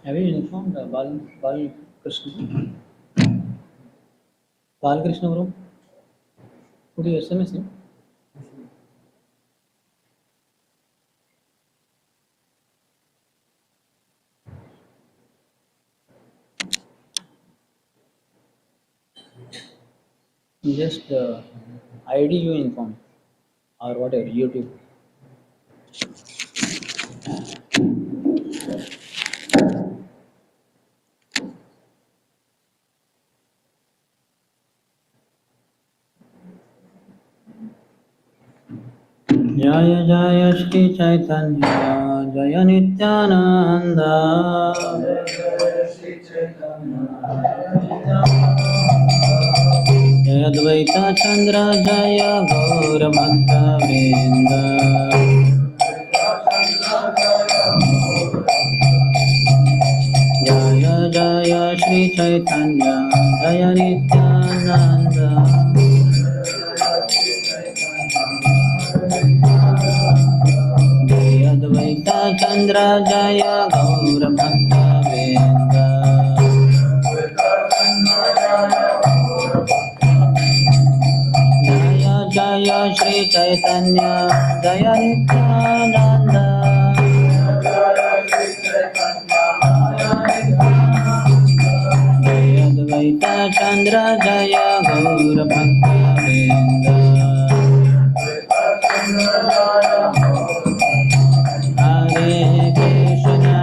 Have you informed Bal Krishna? Bal Krishna bro? Could you SMS him? Just ID you inform or whatever YouTube. Jaya Jaya Shri Chaitanya Jaya Nityananda Jaya Advaita Chandra Jaya Gaura Bhakta Vrinda Jaya Jaya Shri Chaitanya Jaya Nityananda Jaya Advaita Chandra Jaya Gaura Bhakta Vrinda Jaya Jaya Shri Chaitanya Jaya Nityananda Jaya Advaita Chandra Jaya Gaura Bhakta Vrinda Hare Krishna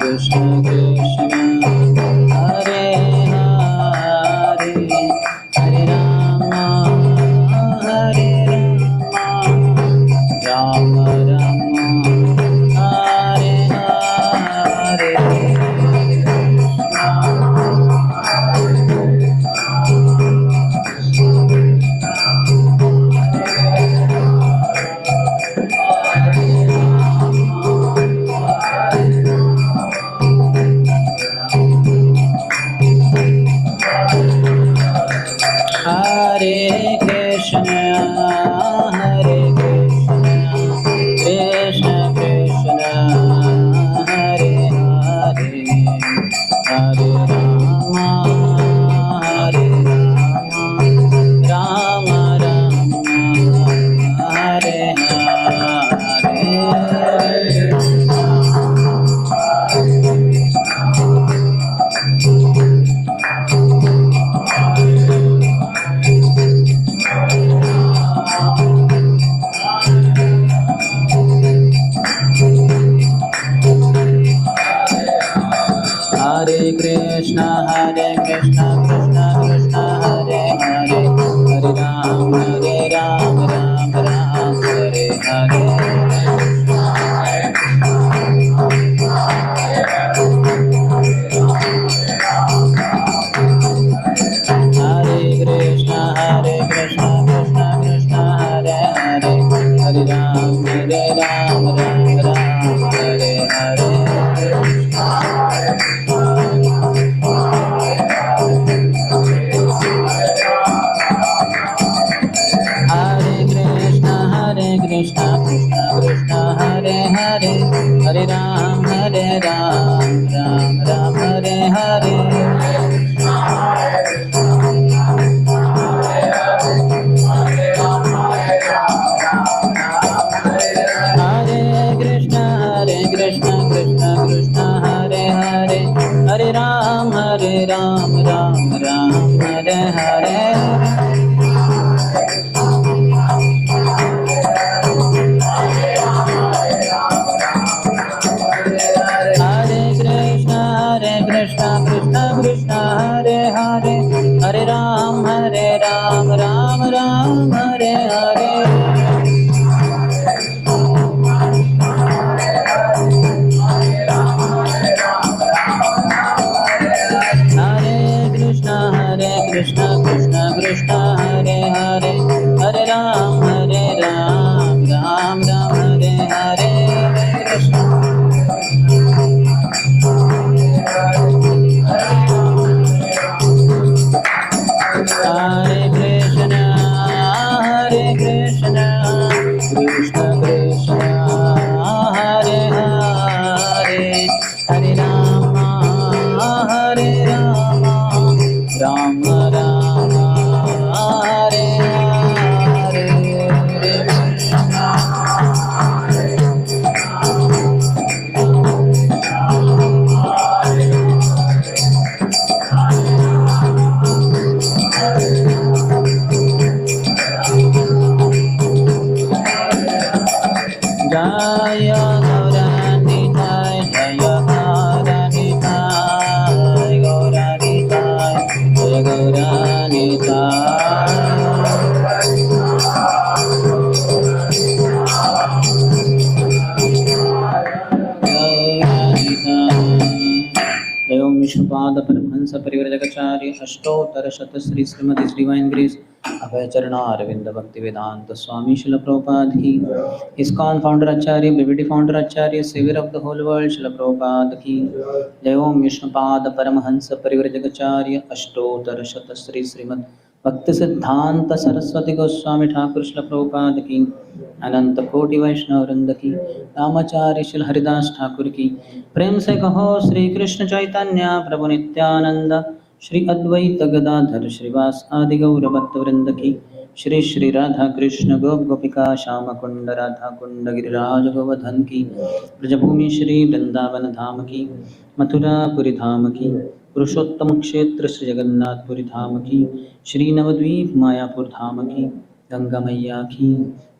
Krishna Krishna Hare Hare Hare Rama Rama Rama Hare Hare Hare Krishna, Krishna Krishna, Hare Hare, Hare Rama, Rama Rama, Hare Hare Krishna, Krishna Krishna, Hare Hare, Hare Ram, Ram Ram, Hare Hare. Hare Krishna, Krishna Krishna, Hare Hare, Hare Ram, Ram Hare Hare. Krishna Krishna Krishna Hare Hare, Hare Ram Ram Ram Hare Hare. Hare Krishna Krishna Krishna Hare Hare, Hare Ram Ram Hare Hare. Krishna Krishna Hare Hare, Hare Ram Ram Hare Hare. Hare Krishna Krishna Krishna Hare Hare, Hare Ram Ram Hare Hare. Hare Krishna Paramahansa Parivrajagacharya Ashtotara Shatasri Srimati Divine Grace Abhay Charana Arvinda Bhakti Vedanta Swami Srila Prabhupada Ki ISKCON Founder Acharya BBT Founder Acharya Savior of the whole world Srila Prabhupada Ki Jai Om Vishnupada Paramahansa Parivrajagacharya Ashtotara Shatasri Srimati Bhakti Siddhanta Saraswati Goswami Thakur Srila Prabhupada Ki अनंत कोटि वैष्णव वृंद की रामाचार्य श्री हरिदास ठाकुर की प्रेम से कहो श्री कृष्ण चैतन्य प्रभु नित्यानंद श्री अद्वैत गदाधर श्रीवास आदि गौर भक्त वृंद की श्री श्री राधा कृष्ण गोप गोपिका श्याम कुंड राधा कुंड गिरिराज गोवर्धन की ब्रजभूमि श्री वृंदावन धाम की मथुरापुरी धाम की पुरुषोत्तम क्षेत्र श्री जगन्नाथपुरी धाम की श्री नवद्वीप मायापुर धाम की गंगा मैया की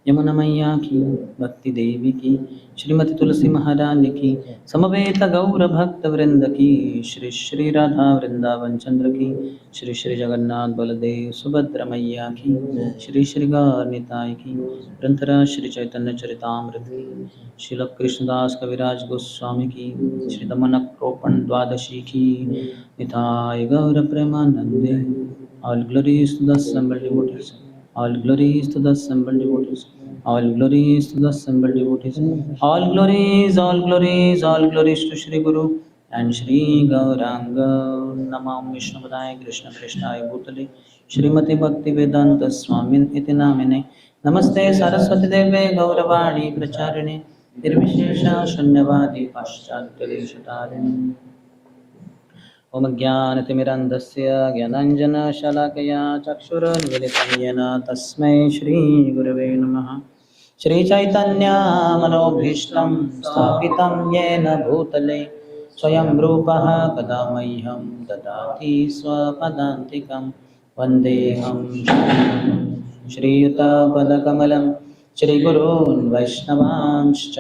यमुना मैया की भक्ति देवी की श्रीमती तुलसी महारानी की समवेत गौर भक्त वृंद की श्री श्री राधा वृंदावन चंद्र की श्री श्री जगन्नाथ बलदेव सुभद्रा मैया की श्री श्री गौर निताय की ग्रंथराज श्री चैतन्य चरितामृत की श्रील कृष्णदास कविराज गोस्वामी की श्री दमनक रोपण द्वादशी की निताय गौर प्रेमानंदे all glories to the assembled devotees. All glories to the assembled devotees. All glories to the assembled devotees. All glories, all glories, all glories to Shri Guru and Shri Gauranga. Namam Vishnupadaya Krishna Krishnaya Bhutale Shrimati Bhakti Vedanta Swamin iti namine. Namaste Saraswati Deve Gauravani Pracharine Nirvishesha Shanyavadi Paschatyadeshatarine. ओम ज्ञानतिमिरन्धस्य ज्ञानाञ्जनशलाकया चक्षुरुन्मिलितं येन तस्मै श्रीगुरवे नमः। श्रीचैतन्यमनोभीष्टं स्थापितं येन भूतले स्वयं रूपः कदा मह्यं ददाति स्वपदान्तिकं वन्देऽहं श्रीयुतपदकमलं श्रीगुरून् वैष्णवांश्च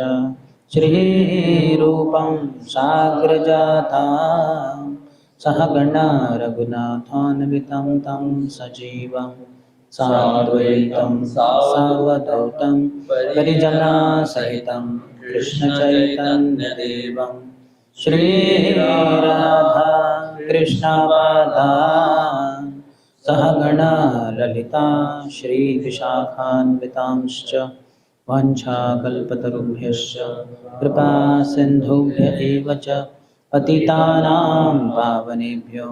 श्रीरूपं साग्रजाता सहगणा रघुनाथान्वितं तं सजीवं साद्वैतं सावधूतं परिजनसहितं कृष्णचैतन्यदेवं श्रीराधा कृष्णपादान् सहगणा ललिता श्रीविशाखान्वितांश्च वाञ्छाकल्पतरुभ्यश्च कृपा सिन्धुभ्य एव च पतितानां पावनेभ्यो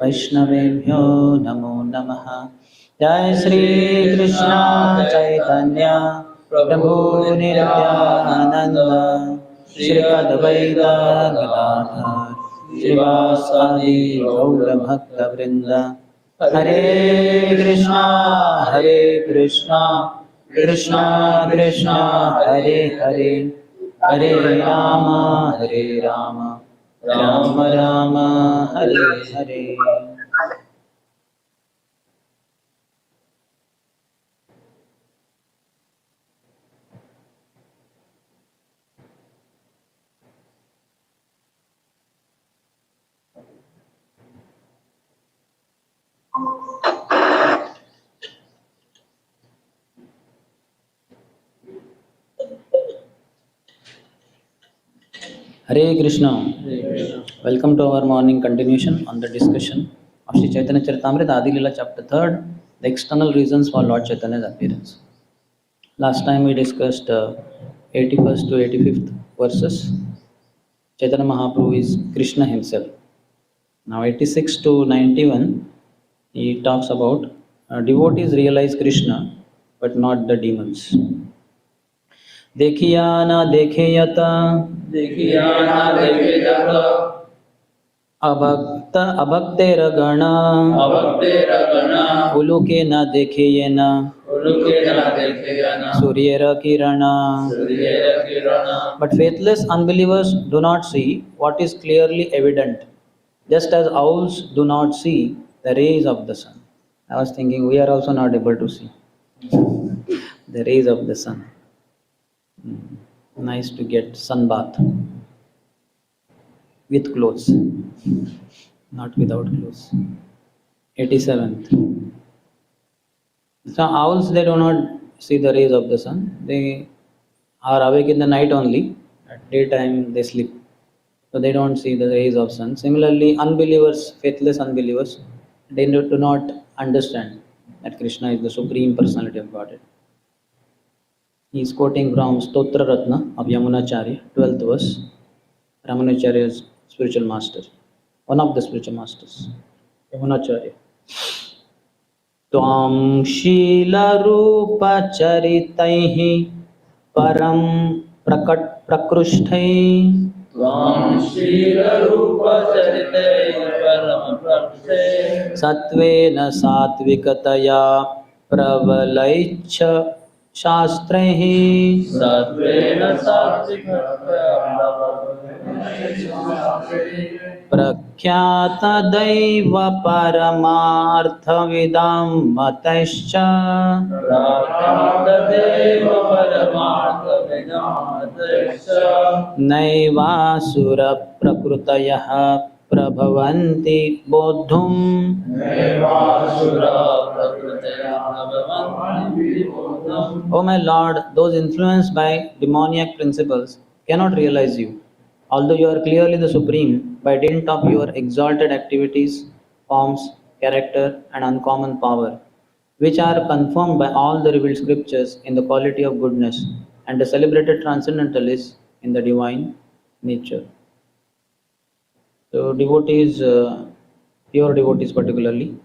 वैष्णवेभ्यो नमो नमः। जय श्री कृष्ण चैतन्य प्रभु नित्यानंद श्री अद्वैत गदाधर श्रीवासादि गौर भक्त वृंद। हरे Krishna Krishna Krishna Hare Hare Hare Ram Ram Ram Hare Hare. Hare Krishna. Welcome to our morning continuation on the discussion of Sri Chaitanya Charitamrita Adi Lila chapter 3rd, the external reasons for Lord Chaitanya's appearance. Last time we discussed 81st to 85th verses. Chaitanya Mahaprabhu is Krishna himself. Now 86 to 91 he talks about devotees realize Krishna but not the demons. देखिया ना देखे यता अभक्तेर गणा उलुके न देखे ये न सूर्येर किरणा। But faithless unbelievers do not see what is clearly evident, just as owls do not see the rays of the sun. I was thinking we are also not able to see the rays of the sun. Nice to get sun bath with clothes, not without clothes. 87th. So owls, they do not see the rays of the sun. They are awake in the night only. At daytime they sleep. So they don't see the rays of sun. Similarly, unbelievers, faithless unbelievers, they do not understand that Krishna is the Supreme Personality of Godhead. He is quoting from Stotra Ratna of Yamunacharya, 12th verse. Ramanacharya's spiritual master, one of the spiritual masters, Yamunacharya. त्वां शीलरूपचरितैः परं प्रकृष्टैः त्वां शीलरूपचरितैः परमप्रकृष्टैः सत्त्वेन सात्विकतया प्रबलैश्च शास्त्रैः सत्त्वेन सात्विकतया प्रख्यातदैव परमार्थविदां मतैश्च प्राप्तदेव परमार्थविदामतैश्च नैवासुरप्रकृतयः प्रभवन्ति बोद्धुम् नैवासुरा प्रकृतया भवन्ति विबोधम्. O my Lord, those influenced by demoniac principles cannot realize you, although you are clearly the Supreme by dint of your exalted activities, forms, character, and uncommon power, which are confirmed by all the revealed scriptures in the quality of goodness and the celebrated transcendentalists in the divine nature. So, devotees, pure devotees particularly,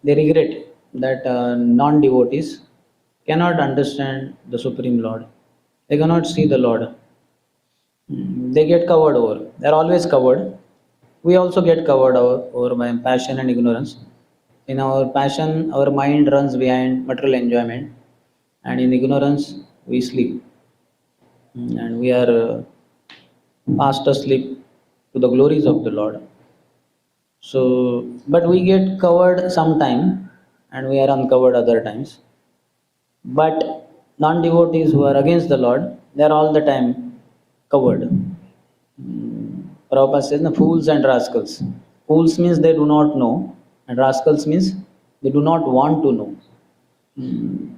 they regret that non devotees cannot understand the Supreme Lord. They cannot see the Lord. They get covered over. They are always covered. We also get covered over by passion and ignorance. In our passion, our mind runs behind material enjoyment, and in ignorance, we sleep. And we are fast asleep to the glories of the Lord. So, but we get covered sometime, and we are uncovered other times. But non-devotees who are against the Lord, they are all the time covered. Prabhupada says, no, fools and rascals. Fools means they do not know, and rascals means they do not want to know.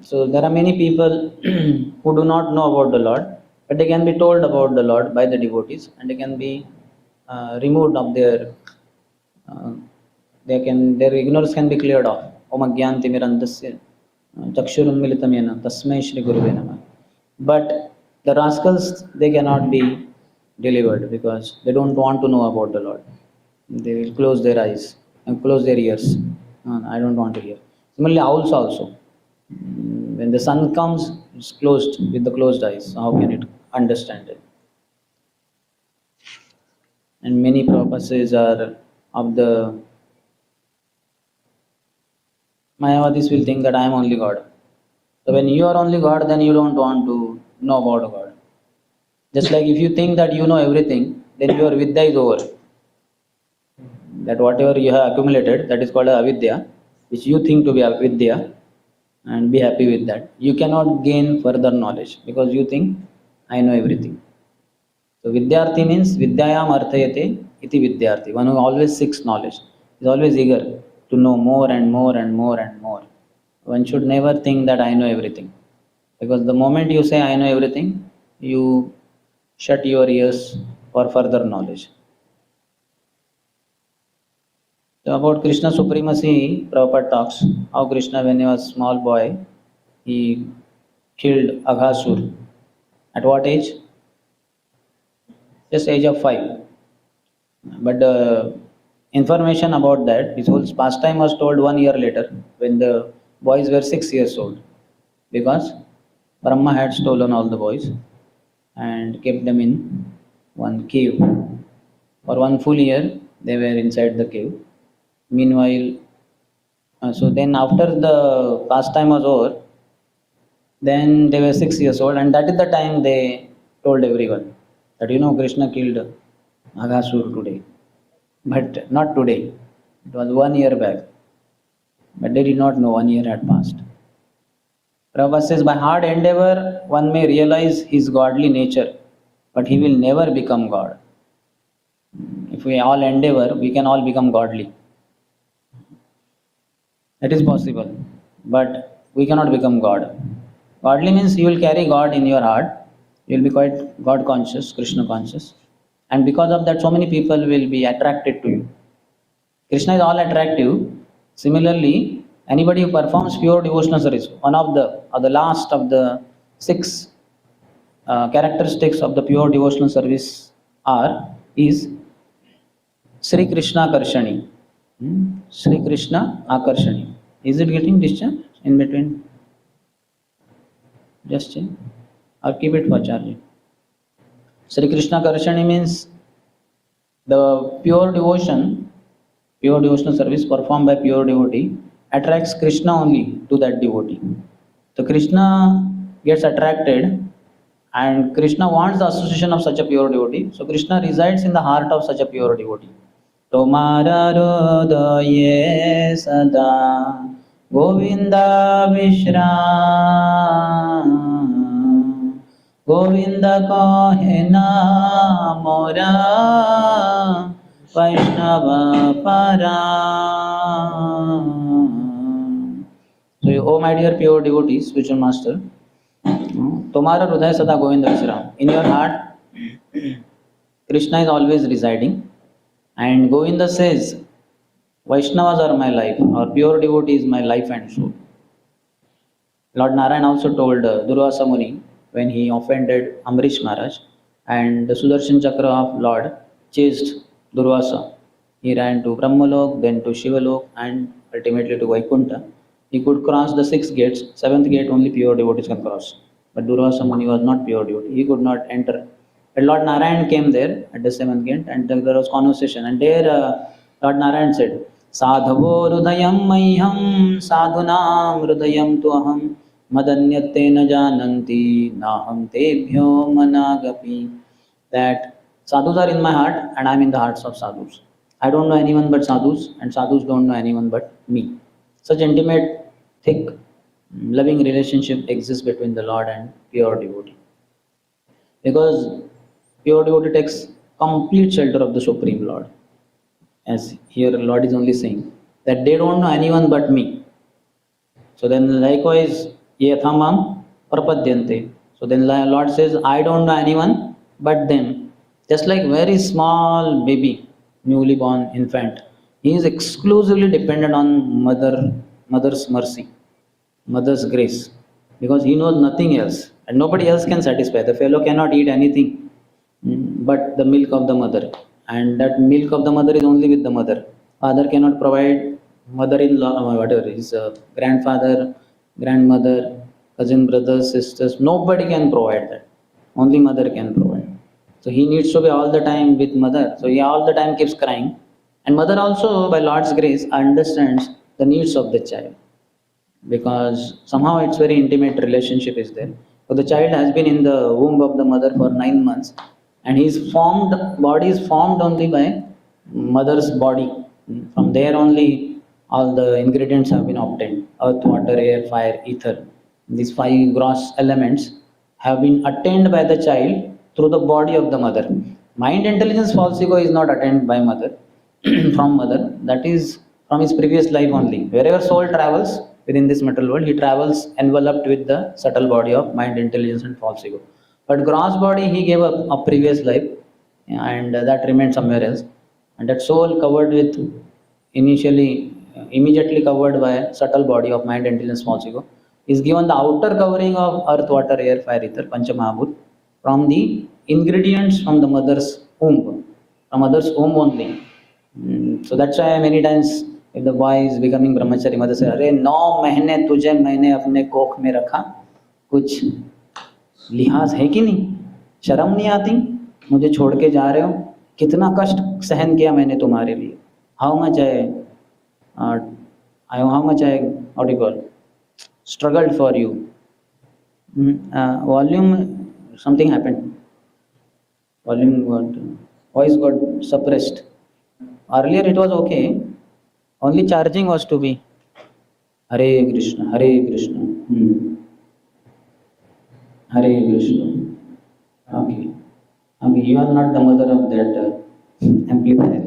So there are many people who do not know about the Lord, but they can be told about the Lord by the devotees, and they can be removed of uh, their ignorance can be cleared off. Om agyanti mirandasya chakshurunmilitam yena tasmai shri guruve namah. But the rascals, they cannot be delivered because they don't want to know about the Lord. They will close their eyes and close their ears. I don't want to hear. Similarly, owls also. When the sun comes, it's closed with the closed eyes. So how can it understand it? And many purposes are of the Mayavadis will think that I am only God. So when you are only God, then you don't want to know about God. Just like if you think that you know everything, then your vidya is over. That whatever you have accumulated, that is called avidya, which you think to be avidya, and be happy with that. You cannot gain further knowledge because you think I know everything. So vidyarthi means vidyayam arthayate iti vidyarthi. One who always seeks knowledge is always eager to know more and more and more and more. One should never think that I know everything. Because the moment you say I know everything, you shut your ears for further knowledge. So about Krishna supremacy, Prabhupada talks how Krishna, when he was a small boy, he killed Aghasur. At what age? Just age of 5. But the information about that, his whole pastime was told 1 year later when the boys were 6 years old. Because Brahma had stolen all the boys and kept them in one cave. For 1 full year, they were inside the cave. Meanwhile, so then after the pastime was over, then they were 6 years old, and that is the time they told everyone that Krishna killed Aghasur today. But not today. It was 1 year back. But they did not know 1 year had passed. Prabhupada says, by hard endeavor, one may realize his godly nature, but he will never become God. If we all endeavor, we can all become godly. That is possible, but we cannot become God. Godly means you will carry God in your heart. You will be quite God conscious, Krishna conscious. And because of that, so many people will be attracted to you. Krishna is all attractive. Similarly, anybody who performs pure devotional service, one of the or the last of the six characteristics of the pure devotional service are is Sri Krishna Karshani. Sri Krishna Akarshani. Is it getting discharged in between? Just check. Or keep it for charging. Sri Krishna Karshani means the pure devotional service performed by pure devotee attracts Krishna only to that devotee. So Krishna gets attracted and Krishna wants the association of such a pure devotee. So Krishna resides in the heart of such a pure devotee. Tomara hridaye sada Govinda Vishram Govinda kahe namora Vaishnava param. So, oh my dear pure devotees, spiritual master, Tomara Hridaya Sada Govinda Vishram. In your heart, Krishna is always residing, and Govinda says, Vaishnavas are my life, or pure devotee is my life and soul. Lord Narayan also told Durvasa Muni when he offended Amrish Maharaj, and the Sudarshan Chakra of Lord chased Durvasa. He ran to Brahmalok, then to Shivalok, and ultimately to Vaikuntha. He could cross the 6 gates. 7th gate only pure devotees can cross. But Durvasa Muni was not pure devotee. He could not enter. But Lord Narayan came there at the 7th gate, and there was conversation. And there Lord Narayan said, Sadhavo Rudayam Mayham Sadhunam Rudayam Tuaham Madanyate na jananti naham tebhyo managapi. That sadhus are in my heart and I am in the hearts of sadhus. I don't know anyone but sadhus and sadhus don't know anyone but me. Such intimate, thick, loving relationship exists between the Lord and pure devotee. Because pure devotee takes complete shelter of the Supreme Lord. As here Lord is only saying that they don't know anyone but me. So then likewise, ye yathamam prapadyante. So then Lord says, I don't know anyone but them. Just like very small baby, newly born infant, he is exclusively dependent on mother's mercy, mother's grace, because he knows nothing else, and nobody else can satisfy. The fellow cannot eat anything but the milk of the mother, and that milk of the mother is only with the mother. Father cannot provide, mother-in-law, whatever, his grandfather, grandmother, cousin, brothers, sisters, nobody can provide that. Only mother can provide. So he needs to be all the time with mother. So he all the time keeps crying. And mother also, by Lord's grace, understands the needs of the child, because somehow it's very intimate relationship is there. So the child has been in the womb of the mother for 9 months, and his body is formed only by mother's body. From there only all the ingredients have been obtained: earth, water, air, fire, ether. These 5 gross elements have been attained by the child through the body of the mother. Mind, intelligence, false ego is not attained by mother from mother. That is from his previous life only. Wherever soul travels within this material world, he travels enveloped with the subtle body of mind, intelligence, and false ego. But gross body he gave up a previous life, and that remained somewhere else. And that soul covered with immediately covered by subtle body of mind, intelligence, false ego, is given the outer covering of earth, water, air, fire, ether, Panchamahabhut, from the ingredients from the mother's womb, from mother's womb only. So that's why many times if the boy is becoming brahmachari, mother says, "अरे 9 महीने तुझे मैंने अपने कोख में रखा, कुछ लिहाज है कि नहीं? शर्म नहीं आती? मुझे छोड़ के जा रहे हो? कितना कष्ट सहन किया मैंने तुम्हारे लिए? How much I what do you call struggled for you." Volume, something happened. Voice got suppressed. Earlier it was okay. Only charging was to be Hare Krishna, Hare Krishna, Hare Krishna. Okay. Okay, you are not the mother of that amplifier.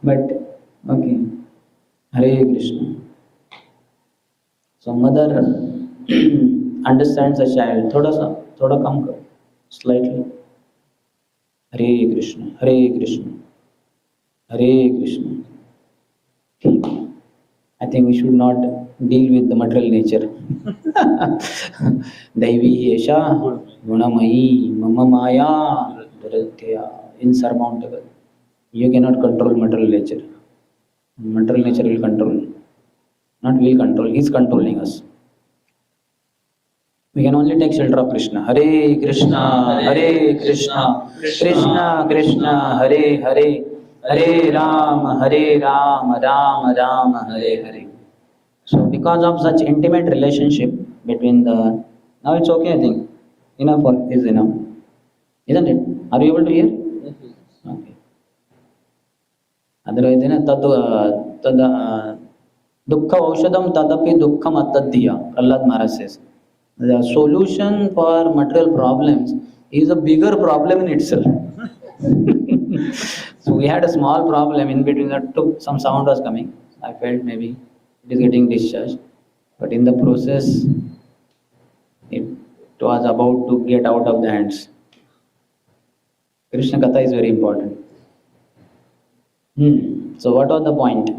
But okay, Hare Krishna. So mother understands the child. थोड़ा कम करो, slightly. Hare Krishna, Hare Krishna, Hare Krishna. ठीक है. I think we should not deal with the material nature. Daivi Esha Gunamayi Mama Maya Duratya, insurmountable. You cannot control material nature. Material nature will control. Not will control, he is controlling us. We can only take shelter of Krishna. Hare Krishna, Hare Krishna, Krishna Krishna, Hare Hare, Hare Ram, Ram Ram, Hare Hare. So because of such intimate relationship between the, now it's okay, I think. Enough is enough. Isn't it? Are you able to hear? Yes, yes. Okay. Otherwise, dukkha aushadam tadapi dukkham attaddiya, Prahlad Maharaj says. The solution for material problems is a bigger problem in itself. So we had a small problem in between that took some sound was coming. I felt maybe it is getting discharged. But in the process, it was about to get out of the hands. Krishna Katha is very important. So what was the point?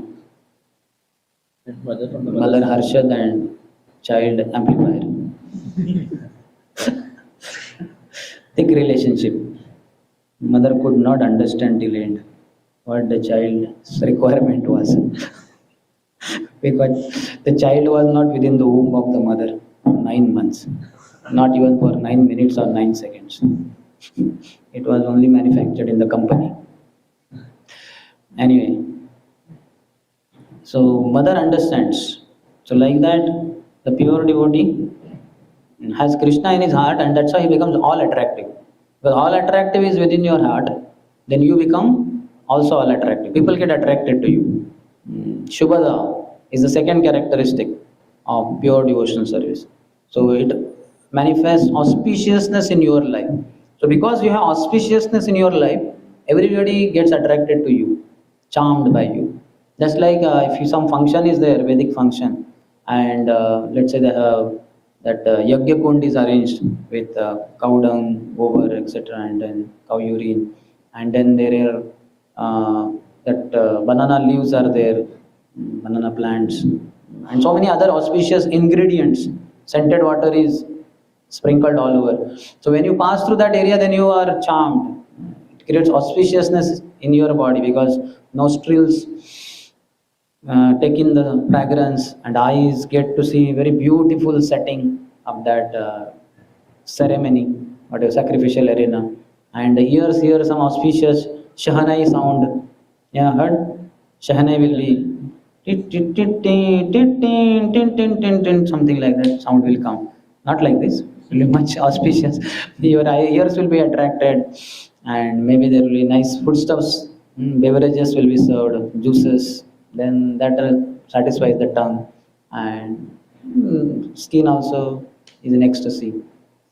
And mother from the Mother Harshad and child amplifier. Thick relationship. Mother could not understand till end what the child's requirement was. Because the child was not within the womb of the mother for 9 months, not even for 9 minutes or 9 seconds. It was only manufactured in the company. Anyway, so mother understands. So like that, the pure devotee has Krishna in his heart, and that's why he becomes all attractive. Because all attractive is within your heart, then you become also all attractive. People get attracted to you. Shubhada is the second characteristic of pure devotional service. So it manifests auspiciousness in your life. So because you have auspiciousness in your life, everybody gets attracted to you, charmed by you. Just like if some function is there, Vedic function, and let's say that yagya kund is arranged with cow dung, gobar, etc., and then cow urine, and then there are that banana leaves are there, banana plants, and so many other auspicious ingredients. Scented water is sprinkled all over. So when you pass through that area, then you are charmed. It creates auspiciousness in your body because nostrils take in the fragrance and eyes get to see very beautiful setting of that ceremony, whatever sacrificial arena, and ears hear some auspicious shahanai sound. Yeah, heard? Shahanai will be tit, tit, tit, tit, tit, tin, tin, tin, tin, tin, something like that sound will come. Not like this, it will be much auspicious. Your ears will be attracted, and maybe there will be nice foodstuffs, beverages will be served, juices, then that satisfies the tongue, and skin also is in ecstasy.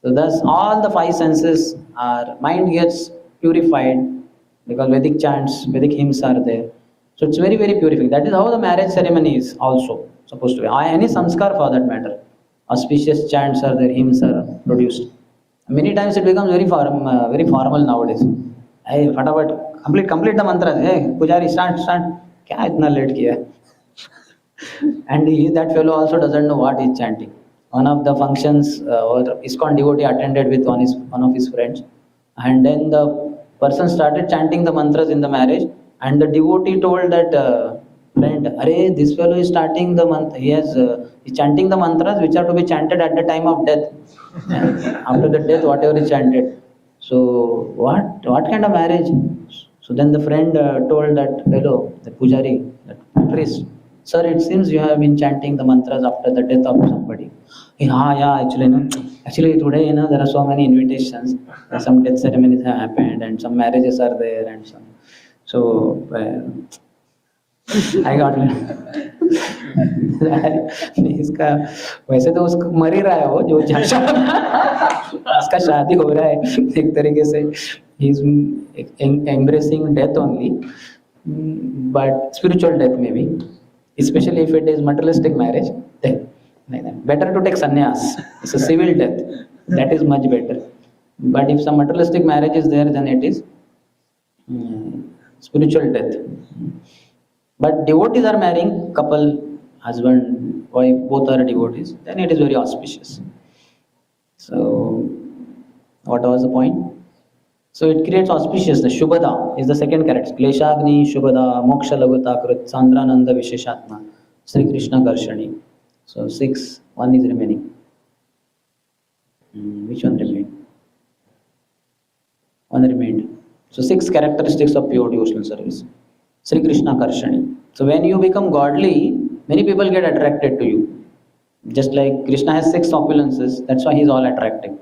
So thus all the five senses are, mind gets purified because Vedic chants, Vedic hymns are there. So it's very, very purifying. That is how the marriage ceremony is also supposed to be. Any samskar for that matter. Auspicious chants are there, hymns are produced. Many times it becomes very formal nowadays. Hey, फटाफट complete the mantra. Hey, pujari, start. क्या इतना late किया? And that fellow also doesn't know what he's chanting. One of the functions or ISKCON devotee attended with one of his friends, and then the person started chanting the mantras in the marriage, and the devotee told that friend, "Arey, this fellow is starting the mantra. He's chanting the mantras which are to be chanted at the time of death. And after the death, whatever is chanted. So what kind of marriage?" So then the friend told that fellow, the pujari, that priest, "Sir, it seems you have been chanting the mantras after the death of somebody." Yeah, actually, no. Actually today, there are so many invitations. Some death ceremonies have happened, and some marriages are there, and some. So I got इसका वैसे तो उसको मर ही रहा है वो जो उसका शादी हो रहा है एक तरीके से he is embracing death only, but spiritual death maybe, especially if it is materialistic marriage, then better to take sannyas. It's a civil death, that is much better. But if some materialistic marriage is there, then it is spiritual death. But devotees are marrying, couple, husband, wife, both are devotees, then it is very auspicious. So, what was the point? So it creates auspicious. The Shubhada is the second character. Kleshagni, Shubhada, Moksha Lagata Krit, Sandrananda Visheshatma, Sri Krishna Karshani. So six, one is remaining. Which one remained? One remained. So six characteristics of pure devotional service. Sri Krishna Karshani. So when you become godly, many people get attracted to you. Just like Krishna has six opulences, that's why he is all attractive.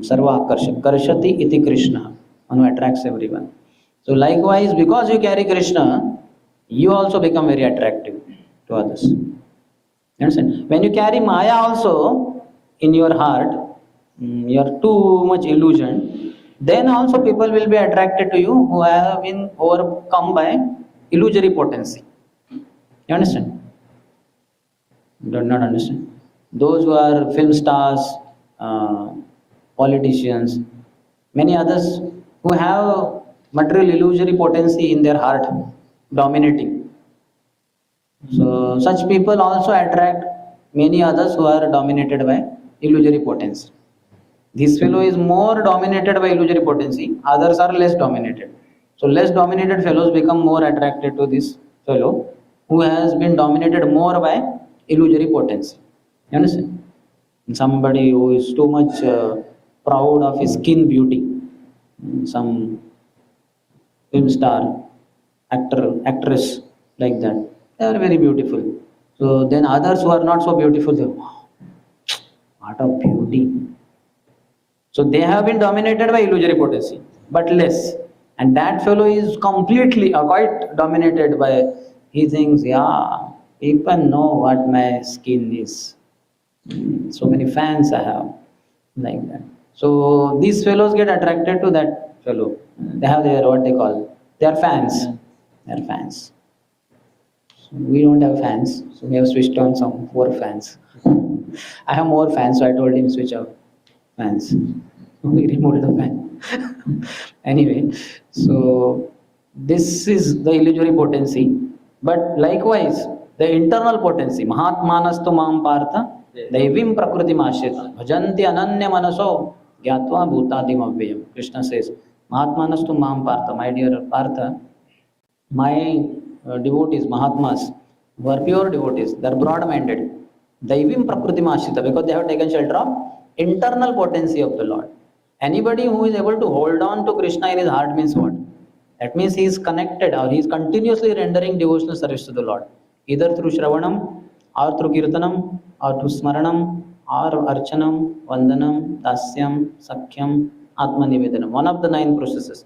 Sarva Akarsha. Karshati iti Krishna. One who attracts everyone. So likewise, because you carry Krishna, you also become very attractive to others. You understand? When you carry Maya also in your heart, you are too much illusion, then also people will be attracted to you who have been overcome by illusory potency. You understand? You do not understand. Those who are film stars, uh, politicians, many others who have material illusory potency in their heart dominating. So such people also attract many others who are dominated by illusory potency. This fellow is more dominated by illusory potency, others are less dominated. So less dominated fellows become more attracted to this fellow who has been dominated more by illusory potency. You understand? Somebody who is too much proud of his skin beauty, some film star, actor, actress like that, they are very beautiful. So then others who are not so beautiful, they, wow, what a beauty. So they have been dominated by illusory potency, but less. And that fellow is completely quite dominated by, he thinks, yeah, people know what my skin is. So many fans I have, like that. So these fellows get attracted to that fellow. They have their, what they call, they are fans. They are fans. So we don't have fans, so we have switched on some four fans. I have more fans, so I told him switch off fans. We removed the fan. Anyway, so this is the illusory potency. But likewise, the internal potency, Mahatmanastu Mam Partha, Daivim Prakriti Mashita, Bhajanti Ananya Manaso, Gyatva Bhutadim Avyayam. Krishna says, Mahatmanastu Mam Partha, my dear Partha, my devotees, Mahatmas, who are pure devotees, they are broad-minded. Daivim Prakriti Mashita, because they have taken shelter of internal potency of the Lord. Anybody who is able to hold on to Krishna in his heart means what? That means he is connected or he is continuously rendering devotional service to the Lord, either through Shravanam or through Kirtanam or through Smaranam or Archanam, Vandanam, Dasyam, Sakhyam, Atma Nivedanam, one of the 9 processes.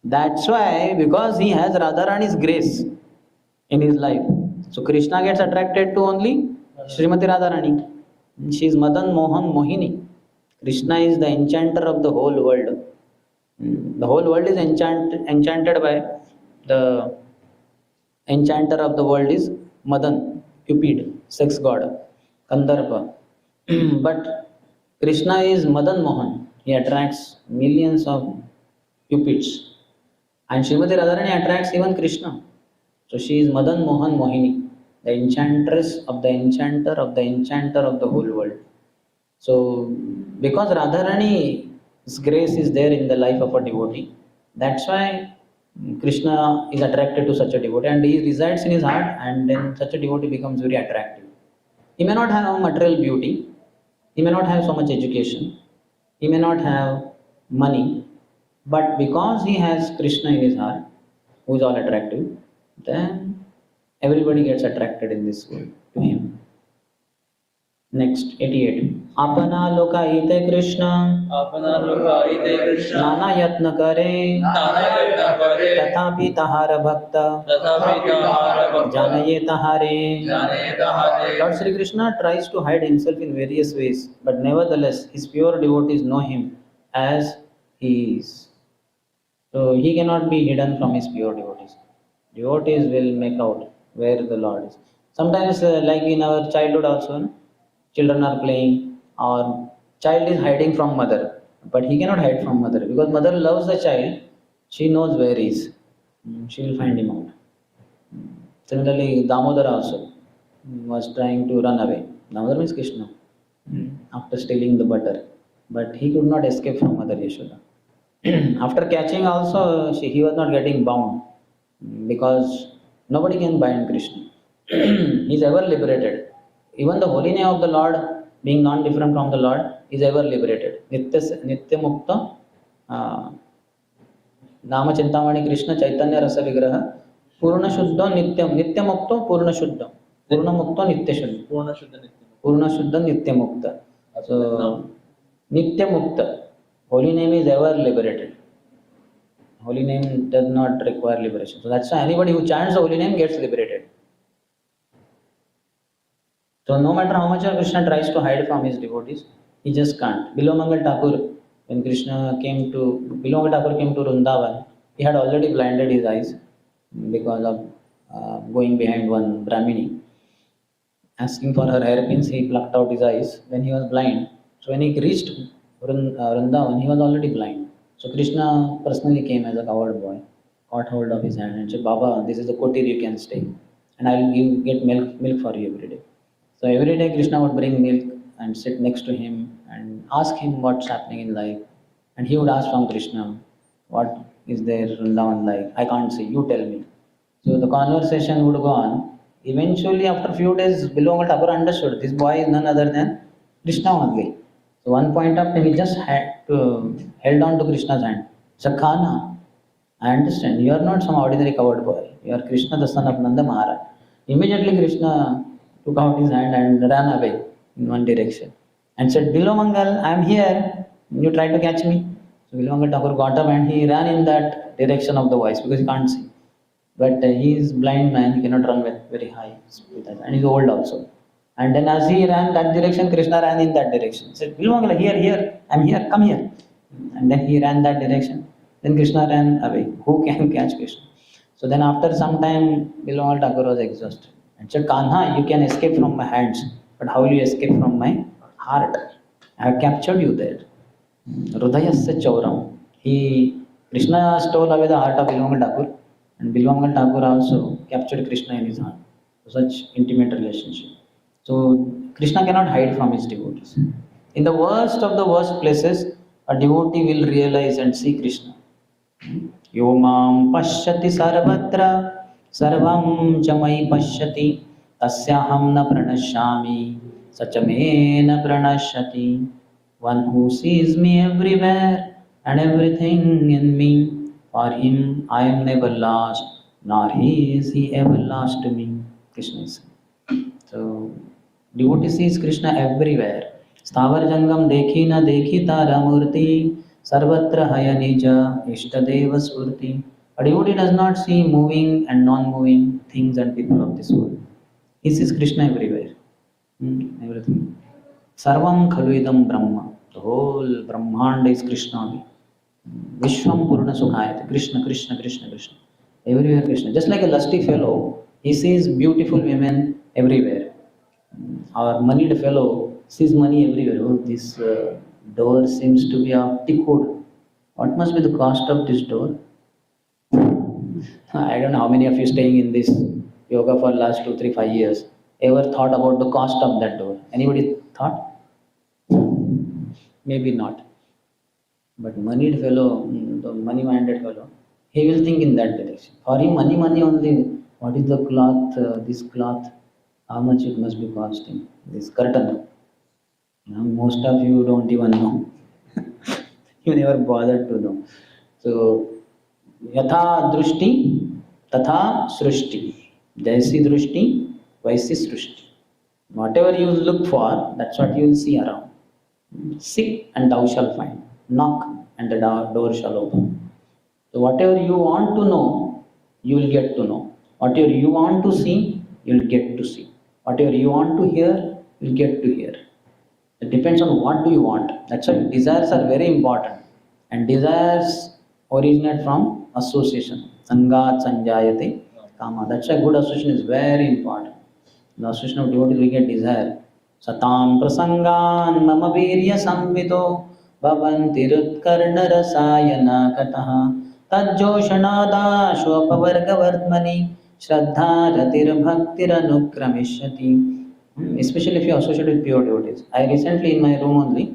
That's why, because he has Radharani's grace in his life, so Krishna gets attracted to only Srimati Radharani. She is Madan Mohan Mohini. Krishna is the enchanter of the whole world. The whole world is enchanted by the enchanter of the world is Madan, Cupid, sex god, Kandharpa. But Krishna is Madan Mohan. He attracts millions of cupids. And Srimati Radharani attracts even Krishna. So she is Madan Mohan Mohini, the enchantress of the enchanter of the enchanter of the whole world. So because Radharani's grace is there in the life of a devotee, that's why Krishna is attracted to such a devotee and he resides in his heart, and then such a devotee becomes very attractive. He may not have material beauty, he may not have so much education, he may not have money, but because he has Krishna in his heart, who is all attractive, then everybody gets attracted in this world to him. Next, 88. अपना लोकाहिते कृष्ण अपना लोकाहिते कृष्ण नाना यत्न करे नाना यत्न करे तथापि तहार भक्त तथापि तहार भक्त जाने तहारे. जाने तहारे. Lord Sri Krishna tries to hide himself in various ways, but nevertheless his pure devotees know him as he is. So he cannot be hidden from his pure devotees. Devotees will make out where the Lord is. Sometimes, like in our childhood also, no? Children are playing, or child is hiding from mother, but he cannot hide from mother because mother loves the child. She knows where he is. she will find him out. Similarly, Damodara also was trying to run away. Damodara means Krishna, after stealing the butter, but he could not escape from Mother Yashoda. After catching also, he was not getting bound because nobody can bind Krishna. He is ever liberated. Even the holy name of the Lord, being non-different from the Lord, is ever liberated. Nitya Mukta नाम चिंतामणि कृष्ण चैतन्य रस विग्रह पूर्ण शुद्ध नित्यम नित्य मुक्तो पूर्ण शुद्ध पूर्ण मुक्तो नित्य शुद्ध पूर्ण शुद्ध नित्य मुक्त. So nitya mukta, holy name is ever liberated. Holy name does not require liberation. So that's why anybody who chants the holy name gets liberated. So no matter how much Krishna tries to hide from his devotees, he just can't. Bilomangal Thakur, when Bilomangal Thakur came to Vrindavan, he had already blinded his eyes because of going behind one Brahmini. Asking for her hairpins, he plucked out his eyes. Then he was blind. So when he reached Vrindavan, he was already blind. So Krishna personally came as a coward boy, caught hold of his hand and said, Baba, this is the kutir, you can stay. And I will get milk for you every day. So every day Krishna would bring milk and sit next to him and ask him what's happening in life. And he would ask from Krishna, what is there Vrindavan like? I can't see, you tell me. So the conversation would go on. Eventually, after a few days, Bilomangal Thakur understood this boy is none other than Krishna only. So one point of time, he just held on to Krishna's hand. Sakhana, I understand. You are not some ordinary coward boy. You are Krishna, the son of Nanda Maharaj. Immediately, Krishna took out his hand and ran away in one direction and said, Bilomangal, I am here. You try to catch me. So Bilomangal Thakur got up and he ran in that direction of the voice because he can't see. But he is blind man, he cannot run with very high speed and he is old also. And then as he ran that direction, Krishna ran in that direction. He said, Bilomangal, here, I am here, come here. And then he ran that direction. Then Krishna ran away. Who can catch Krishna? So then after some time, Bilomangal Thakur was exhausted. And said, Kanha, you can escape from my hands, but how will you escape from my heart? I have captured you there. Hridayasya Chauram. Krishna stole away the heart of Bilomangal Thakur, and Bilomangal Thakur also captured Krishna in his heart. Such intimate relationship. So Krishna cannot hide from his devotees. In the worst of the worst places, a devotee will realize and see Krishna. Yo mam pashyati sarvatra sarvam chamai pashyati tasyaham na pranashyami sachame na pranashyati. One who sees me everywhere and everything in me, for him I am never lost, nor is he ever lost to me. Krishna is saying. So devotee sees Krishna everywhere. Sthavar jangam dekhi na dekhi tara murti sarvatra haya nija ishtadeva smurti. A devotee does not see moving and non-moving things and people of this world. He sees Krishna everywhere. Everything. Sarvam khaluidam Brahma. The whole Brahmanda is Krishna only. Vishwam Purna Sukhayate. Krishna, Krishna, Krishna, Krishna. Everywhere Krishna. Just like a lusty fellow, he sees beautiful women everywhere. Our moneyed fellow sees money everywhere. Oh, this door seems to be of teakwood. What must be the cost of this door? I don't know how many of you staying in this yoga for last 2, 3, 5 years ever thought about the cost of that door. Anybody thought? Maybe not. But moneyed fellow, the money-minded fellow, he will think in that direction. For him, money only. What is the cloth, this cloth, how much it must be costing, this curtain. Most of you don't even know. You never bothered to know. So, yatha drushti, tatha srushti. Jaisi drushti, vaisi srushti. Whatever you look for, that's what you will see around. Seek and thou shalt find. Knock and the door shall open. So whatever you want to know, you will get to know. Whatever you want to see, you will get to see. Whatever you want to hear, you will get to hear. It depends on what do you want. That's why desires are very important. And desires originate from association. Sangat sanjayate kama. That's why good association is very important. The association of devotees will get desire. Satam prasangan mama virya samvito bhavanti rutkarna rasayana kataha तज्जोषणादाशोपवर्गवर्त्मनि Shraddha रतिर्भक्तिरनुक्रमिष्यति. Especially if you associate with pure devotees. I recently in my room only,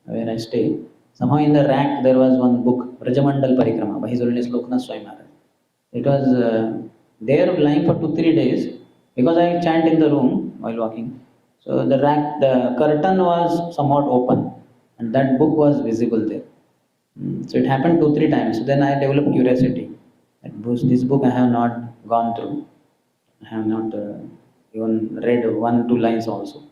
where I stay, somehow in the rack there was one book, Brajamandal Parikrama by His Holiness Loknath Swami Maharaj. It was there lying for 2-3 days because I chant in the room while walking. So the rack, the curtain was somewhat open, and that book was visible there. So it happened 2-3 times. So then I developed curiosity. This book I have not gone through. I have not even read 1-2 lines also.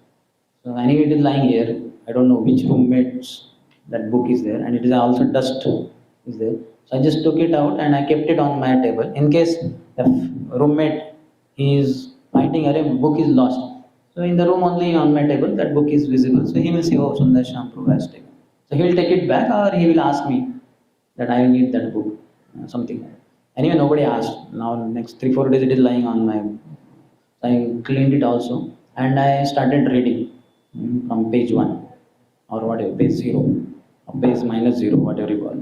So anyway, it is lying here. I don't know which roommates that book is there, and it is also dust is there. So I just took it out and I kept it on my table in case the roommate is finding a book is lost. So in the room only on my table that book is visible. So he will say, "Oh, Sundarshyam Prabhu has taken." So he will take it back, or he will ask me that I need that book, something like that. Anyway, nobody asked. Now next 3-4 days it is lying on my. I cleaned it also and I started reading from page 1 or whatever, page 0 or page -0, whatever you call.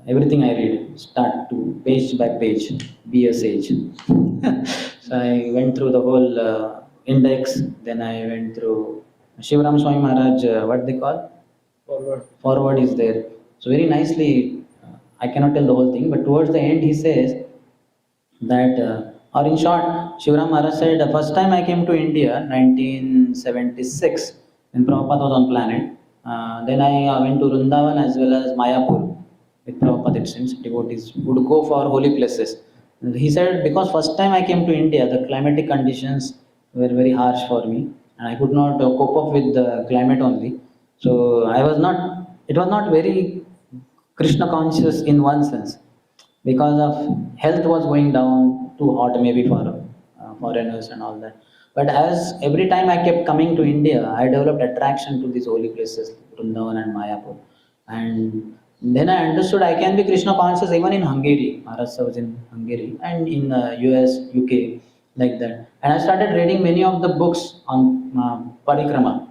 Everything I read, start to page by page, be a sage. So I went through the whole index, then I went through Shivaram Swami Maharaj, what they call? Forward is there. So very nicely, I cannot tell the whole thing, but towards the end he says that, or in short, Shivaram Maharaj said, the first time I came to India, 1976, when Prabhupada was on planet, then I went to Vrindavan as well as Mayapur with Prabhupada, it seems, devotees would go for holy places. And he said, because first time I came to India, the climatic conditions were very harsh for me, and I could not cope up with the climate only. So it was not very Krishna conscious in one sense, because of health was going down, too hot maybe for foreigners and all that. But as every time I kept coming to India, I developed attraction to these holy places, Vrindavan and Mayapur. And then I understood I can be Krishna conscious even in Hungary. Maharaj was in Hungary and in US, UK, like that. And I started reading many of the books on Parikrama,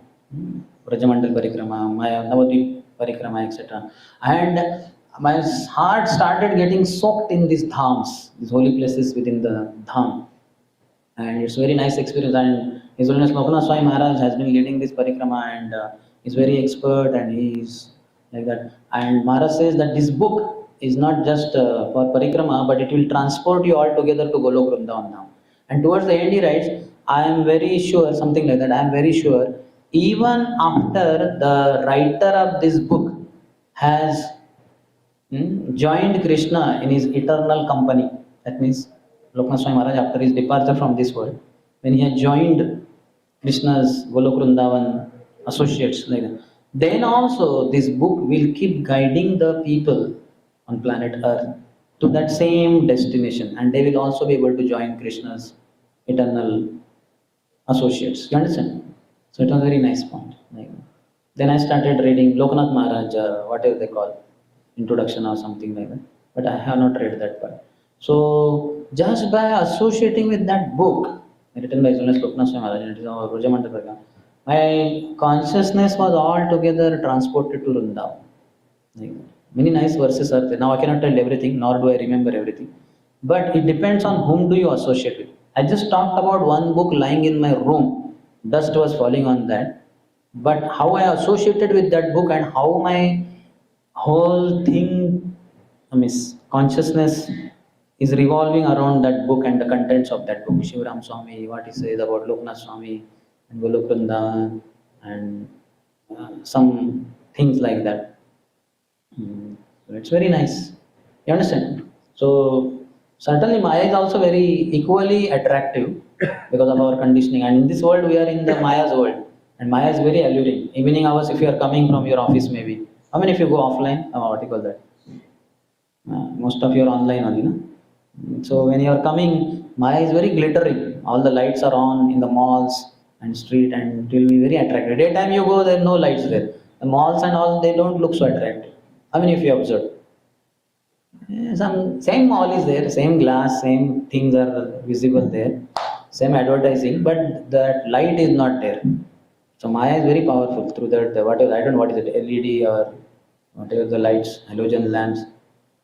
Brajamandal Parikrama, Maya Navadvip Parikrama, etc. And my heart started getting soaked in these dhams, these holy places within the dham. And it's very nice experience. And His Holiness Loknath Swami Maharaj has been leading this parikrama, and he's very expert, and he's like that. And Maharaj says that this book is not just for parikrama, but it will transport you all together to Golok Vrindavan now. And towards the end he writes, I am very sure, something like that, I am very sure, even after the writer of this book has joined Krishna in his eternal company. That means Loknath Swami Maharaj, after his departure from this world, when he had joined Krishna's Golok Vrindavan associates, like that, then also this book will keep guiding the people on planet Earth to that same destination, and they will also be able to join Krishna's eternal associates. You understand? So it was a very nice point. Like, then I started reading Loknath Maharaj, whatever they call, introduction or something like that. But I have not read that part. So just by associating with that book, written by His Holiness Loknath Swami Maharaj, it is our Brajamandal Parikrama, my consciousness was altogether transported to Vrindavan. Like, many nice verses are there. Now I cannot tell everything, nor do I remember everything. But it depends on whom do you associate with. I just talked about one book lying in my room. Dust was falling on that. But how I associated with that book and how my whole thing, consciousness is revolving around that book and the contents of that book. Shivaram Swami, what he says about Loknath Swami and Golok Vrindavan, and some things like that. So it's very nice. You understand? So certainly Maya is also very equally attractive because of our conditioning. And in this world, we are in the Maya's world. And Maya is very alluring. Evening hours, if you are coming from your office, maybe. I mean, if you go offline, what do you call that? Most of you are online only, no? So when you are coming, Maya is very glittering. All the lights are on in the malls and street, and it will be very attractive. Daytime you go, there are no lights there. The malls and all, they don't look so attractive. I mean, if you observe. Some same mall is there, same glass, same things are visible there, same advertising, but that light is not there. So Maya is very powerful through that. What is, I don't know what is it, LED or whatever the lights, halogen lamps.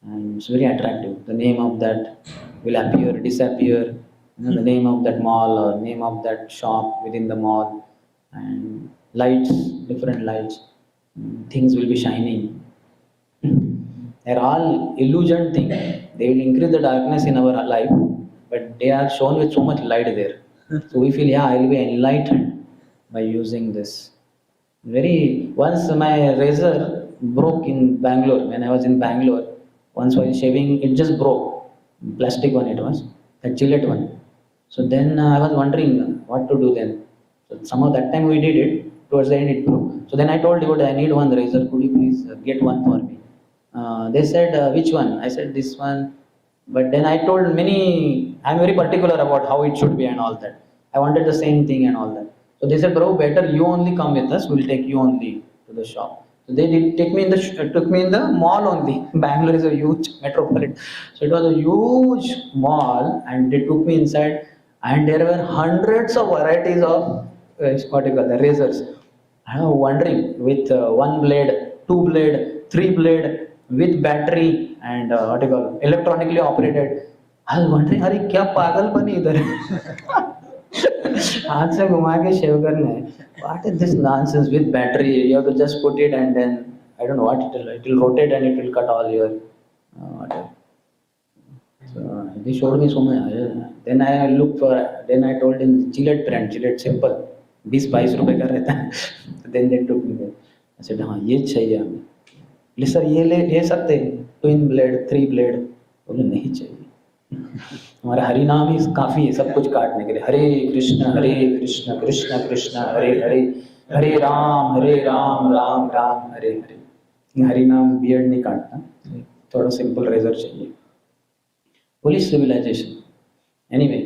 and it's very attractive. The name of that will appear, disappear. The name of that mall or name of that shop within the mall, and lights, different lights, things will be shining. They're all illusion thing. They will increase the darkness in our life, but they are shown with so much light there. So we feel, yeah, I will be enlightened by using this. Very once my razor broke in Bangalore when I was in Bangalore. Once while shaving, it just broke. Plastic one it was, a Gillette one. So then I was wondering what to do then. So somehow that time we did it. Towards the end it broke. So then I told devotee, I need one razor. Could you please get one for me? They said, which one? I said, this one. But then I told many, I'm very particular about how it should be and all that. I wanted the same thing and all that. So they said, bro, better you only come with us. We'll take you only to the shop. So they did take me in the took me in the mall only. Bangalore is a huge metropolitan, so it was a huge mall, and they took me inside, and there were hundreds of varieties of what you call the razors. I was wondering with one blade, two blade, three blade, with battery and what you call electronically operated. I was wondering, अरे क्या पागलपन है इधर हाथ से घुमा के शेव करना है. What is this nonsense with battery? You have to just put it and then I don't know what it will rotate and it will cut all your whatever. So they showed me so much. Then I looked for. Then I told him Gillette brand, Gillette simple, 20-22 का रहता है. Then they took me there. I said हाँ ये चाहिए हमें. बोले sir ये ले सकते हैं, ट्विन ब्लेड, थ्री ब्लेड. बोले नहीं चाहिए, हमारा हरि नाम ही काफी है सब कुछ काटने के लिए. हरे कृष्ण कृष्ण कृष्ण हरे हरे, हरे राम राम राम हरे हरे. हरि नाम बियर्ड नहीं काटता, थोड़ा सिंपल रेजर चाहिए. Police civilization. Anyway,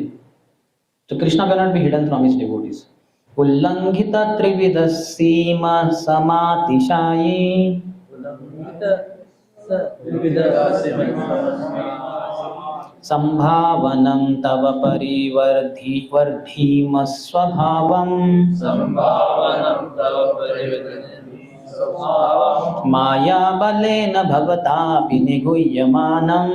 so Krishna cannot be hidden from his devotees. Ullangita trividha seema samatishayi. Sambhavanam tava parivardhima swabhavam. Maya balena bhavatapi niguhyamanam.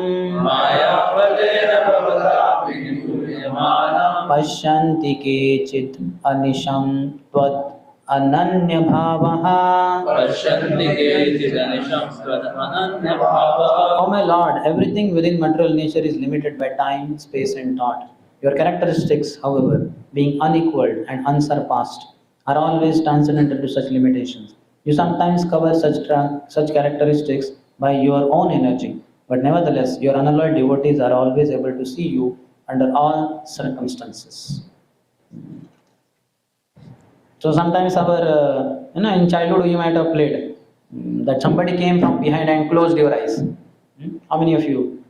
Pashyanti kechit anisham tvad ananya bhavaha. Oh my Lord, everything within material nature is limited by time, space and thought. Your characteristics, however, being unequaled and unsurpassed, are always transcendental to such limitations. You sometimes cover such characteristics by your own energy, but nevertheless, your unalloyed devotees are always able to see you under all circumstances. So sometimes our, in childhood you might have played that somebody came from behind and closed your eyes. How many of you?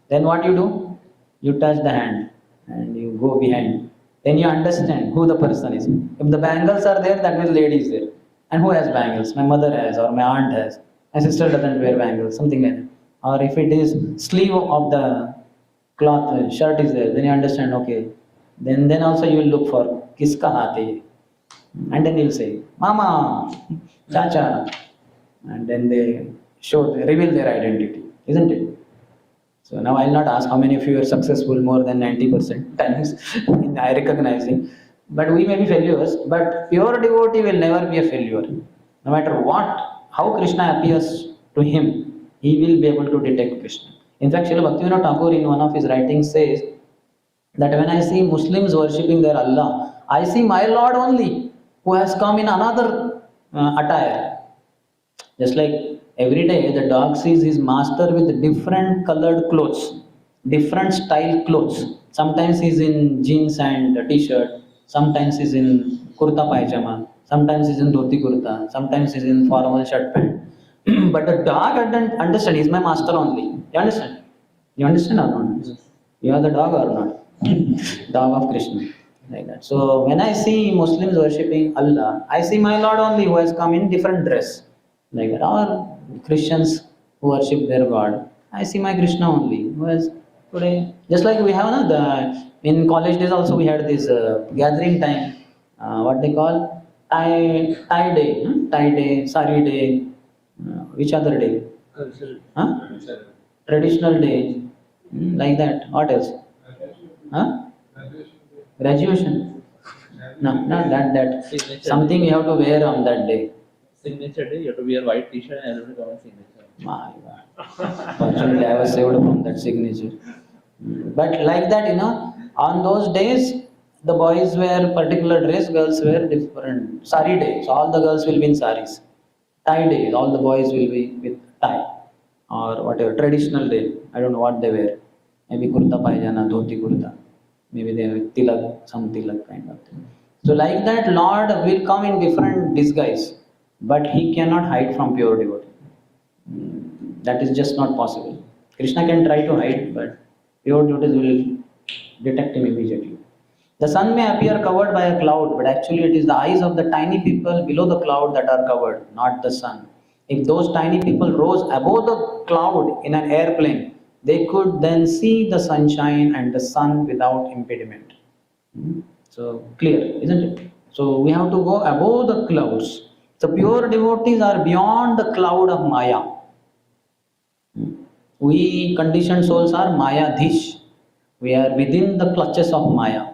Then what you do? You touch the hand and you go behind. Then you understand who the person is. If the bangles are there, that means lady is there. And who has bangles? My mother has, or my aunt has. My sister doesn't wear bangles, something like that. Or if it is sleeve of the cloth, shirt is there, then you understand, okay. Then also you will look for kiska haath hai ye? And then you'll say, Mama, Chacha. And then they reveal their identity, isn't it? So now I'll not ask how many of you are successful more than 90% times in recognizing. But we may be failures, but pure devotee will never be a failure. No matter how Krishna appears to him, he will be able to detect Krishna. In fact, Srila Bhaktivinoda Thakur in one of his writings says that when I see Muslims worshipping their Allah, I see my Lord only, who has come in another attire. Just like every day the dog sees his master with different colored clothes, different style clothes. Sometimes he's in jeans and a t-shirt, sometimes he's in kurta pajama, sometimes he's in dhoti kurta, sometimes he's in formal shirt pant. But the dog doesn't understand, he's my master only. You understand? You understand or not? You are the dog or not? Dog of Krishna. Like that. So when I see Muslims worshipping Allah, I see my Lord only, who has come in different dress. Like that. Or Christians who worship their God, I see my Krishna only, who has today. Just like we have in college days also we had this gathering time, what they call tie day, sari day, which other day? Huh? traditional day, like that. What else? Huh? Graduation? No, not that. Signature Something day. you have to wear on that day. Signature day, you have to wear white t-shirt and everyone come and signature. My God. Fortunately, I was saved from that signature. But like that, on those days, the boys wear particular dress, girls wear different. Sari day, so all the girls will be in saris. Tie day, all the boys will be with tie. Or whatever, traditional day, I don't know what they wear. Maybe kurta pajama, dhoti kurta. Maybe they have tilak, some tilak kind of thing. So like that, Lord will come in different disguise, but he cannot hide from pure devotee. That is just not possible. Krishna can try to hide, but pure devotees will detect him immediately. The sun may appear covered by a cloud, but actually it is the eyes of the tiny people below the cloud that are covered, not the sun. If those tiny people rose above the cloud in an airplane, they could then see the sunshine and the sun without impediment. So clear, isn't it? So we have to go above the clouds. The pure devotees are beyond the cloud of Maya. We conditioned souls are Mayadhish. We are within the clutches of Maya,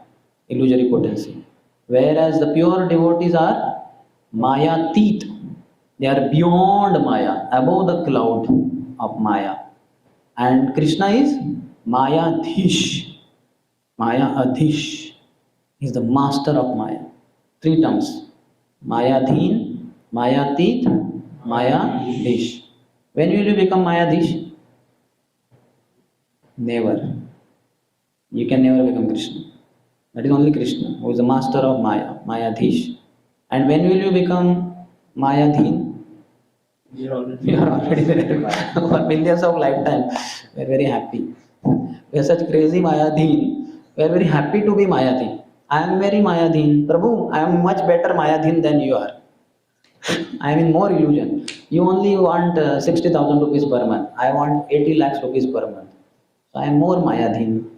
illusory potency. Whereas the pure devotees are Mayatit. They are beyond Maya, above the cloud of Maya. And Krishna is Mayadhish. Mayadhish is the master of Maya. Three terms. Mayadhin, Mayatit, Mayadhish. When will you become Mayadhish? Never. You can never become Krishna. That is only Krishna, who is the master of Maya, Mayadhish. And when will you become Mayadhin? We are already We are already there. For millions of lifetimes. We are very happy. We are such crazy Mayadhin. We are very happy to be Mayadhin. I am very Mayadhin. Prabhu, I am much better Mayadhin than you are. I am in more illusion. You only want 60,000 rupees per month. I want 80 lakhs rupees per month. So I am more Mayadhin.